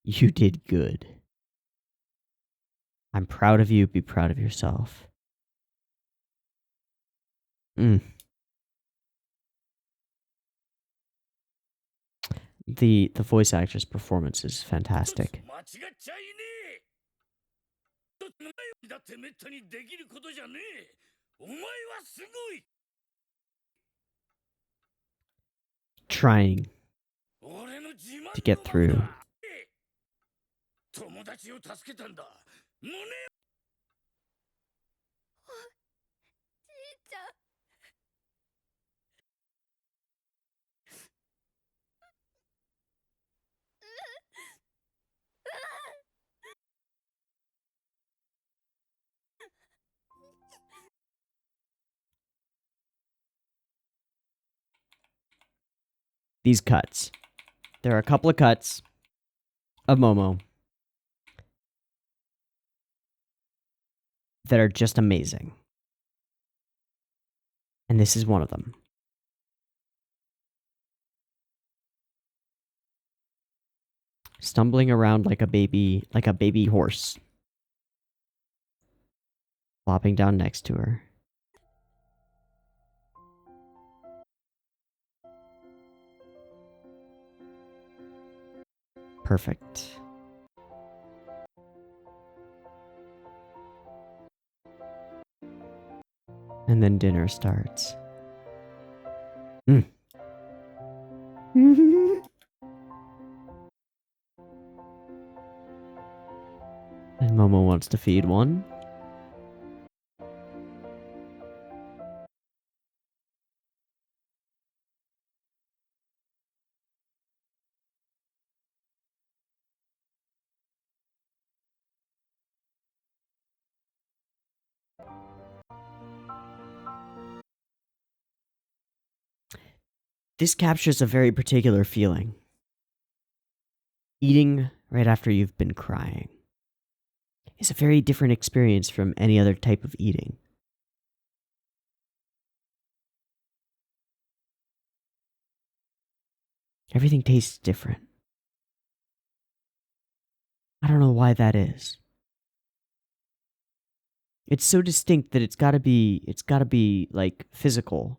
You did good. I'm proud of you. Be proud of yourself. The voice actor's performance is fantastic. Trying to get through. These cuts. There are a couple of cuts of Momo that are just amazing. And this is one of them. Stumbling around like a baby horse. Flopping down next to her. Perfect. And then dinner starts. And Momo wants to feed one. This captures a very particular feeling. Eating right after you've been crying is a very different experience from any other type of eating. Everything tastes different. I don't know why that is. It's so distinct that it's gotta be like physical.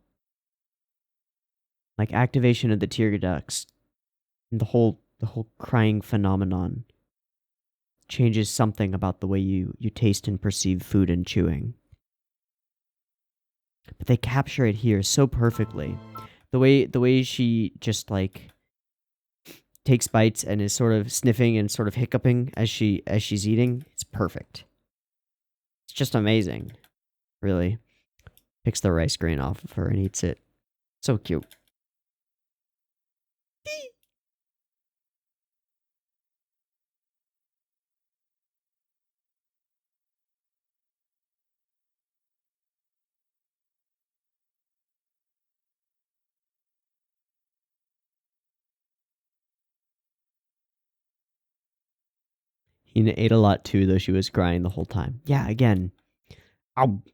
Like activation of the tear ducts. And the whole crying phenomenon changes something about the way you taste and perceive food and chewing. But they capture it here so perfectly. The way she just like takes bites and is sort of sniffing and sort of hiccuping as she's eating, it's perfect. It's just amazing. Really. Picks the rice grain off of her and eats it. So cute. Hina ate a lot too, though she was crying the whole time. Yeah, again,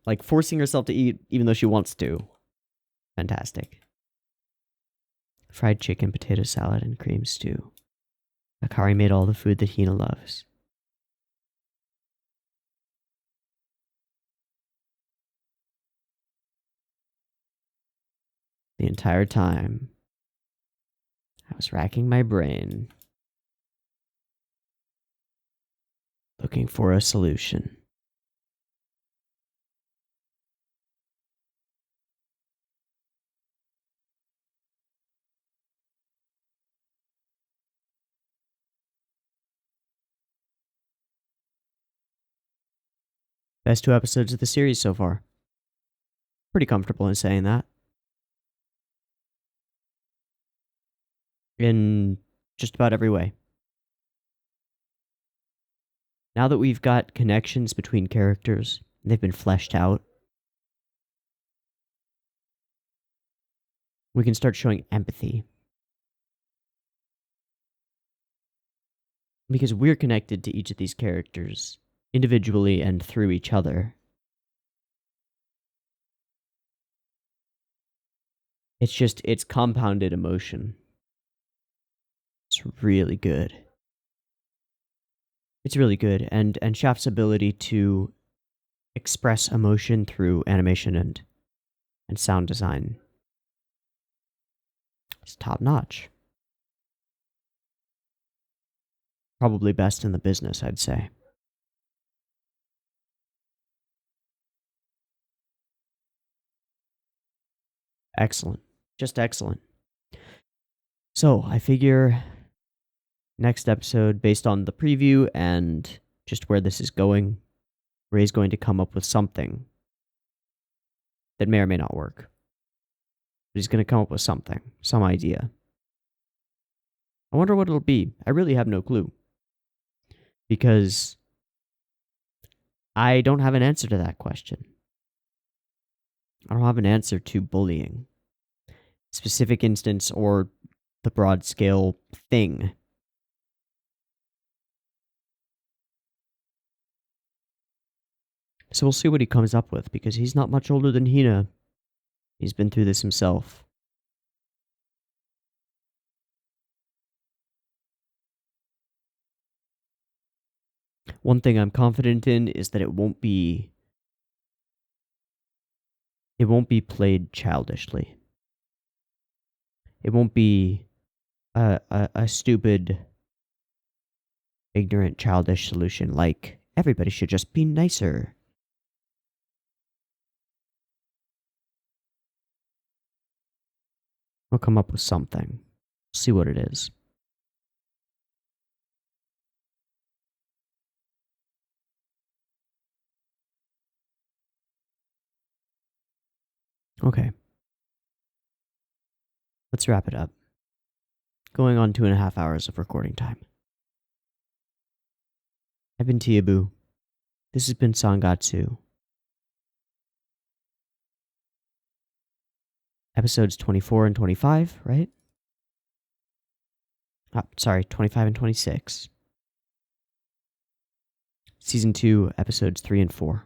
like forcing herself to eat even though she wants to. Fantastic. Fried chicken, potato salad, and cream stew. Akari made all the food that Hina loves. The entire time, I was racking my brain, looking for a solution. Best 2 episodes of the series so far. Pretty comfortable in saying that. In just about every way. Now that we've got connections between characters, they've been fleshed out, we can start showing empathy. Because we're connected to each of these characters, individually and through each other. It's compounded emotion. It's really good. It's really good, and Shaft's ability to express emotion through animation and sound design is top notch. Probably best in the business, I'd say. Excellent. Just excellent. So, I figure next episode, based on the preview and just where this is going, Ray's going to come up with something that may or may not work. But he's going to come up with something, some idea. I wonder what it'll be. I really have no clue. Because I don't have an answer to that question. I don't have an answer to bullying. Specific instance or the broad scale thing. So we'll see what he comes up with, because he's not much older than Hina. He's been through this himself. One thing I'm confident in is that it won't be played childishly. It won't be a stupid, ignorant, childish solution like everybody should just be nicer. We'll come up with something. See what it is. Okay. Let's wrap it up. Going on 2.5 hours of recording time. I've been Teeaboo. This has been Sangatsu. episodes 24 and 25, right? Sorry, 25 and 26. Season 2, episodes 3 and 4.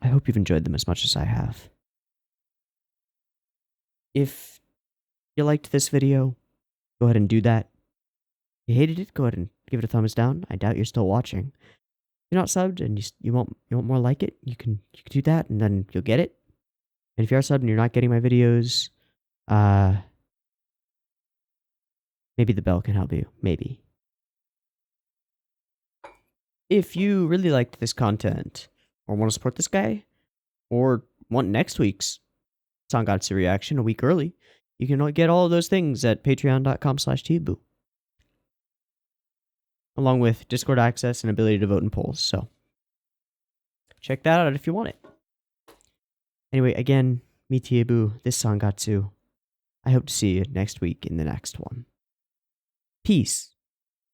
I hope you've enjoyed them as much as I have. If you liked this video, go ahead and do that. If you hated it, go ahead and give it a thumbs down. I doubt you're still watching. If you're not subbed and you want more like it, you can do that, and then you'll get it. And if you are subbed and you're not getting my videos, maybe the bell can help you. Maybe. If you really liked this content, or want to support this guy, or want next week's Sangatsu reaction a week early, you can get all of those things at patreon.com/Teeaboo. Along with Discord access and ability to vote in polls, so check that out if you want it. Anyway, again, me Teeaboo, this Sangatsu. I hope to see you next week in the next one. Peace.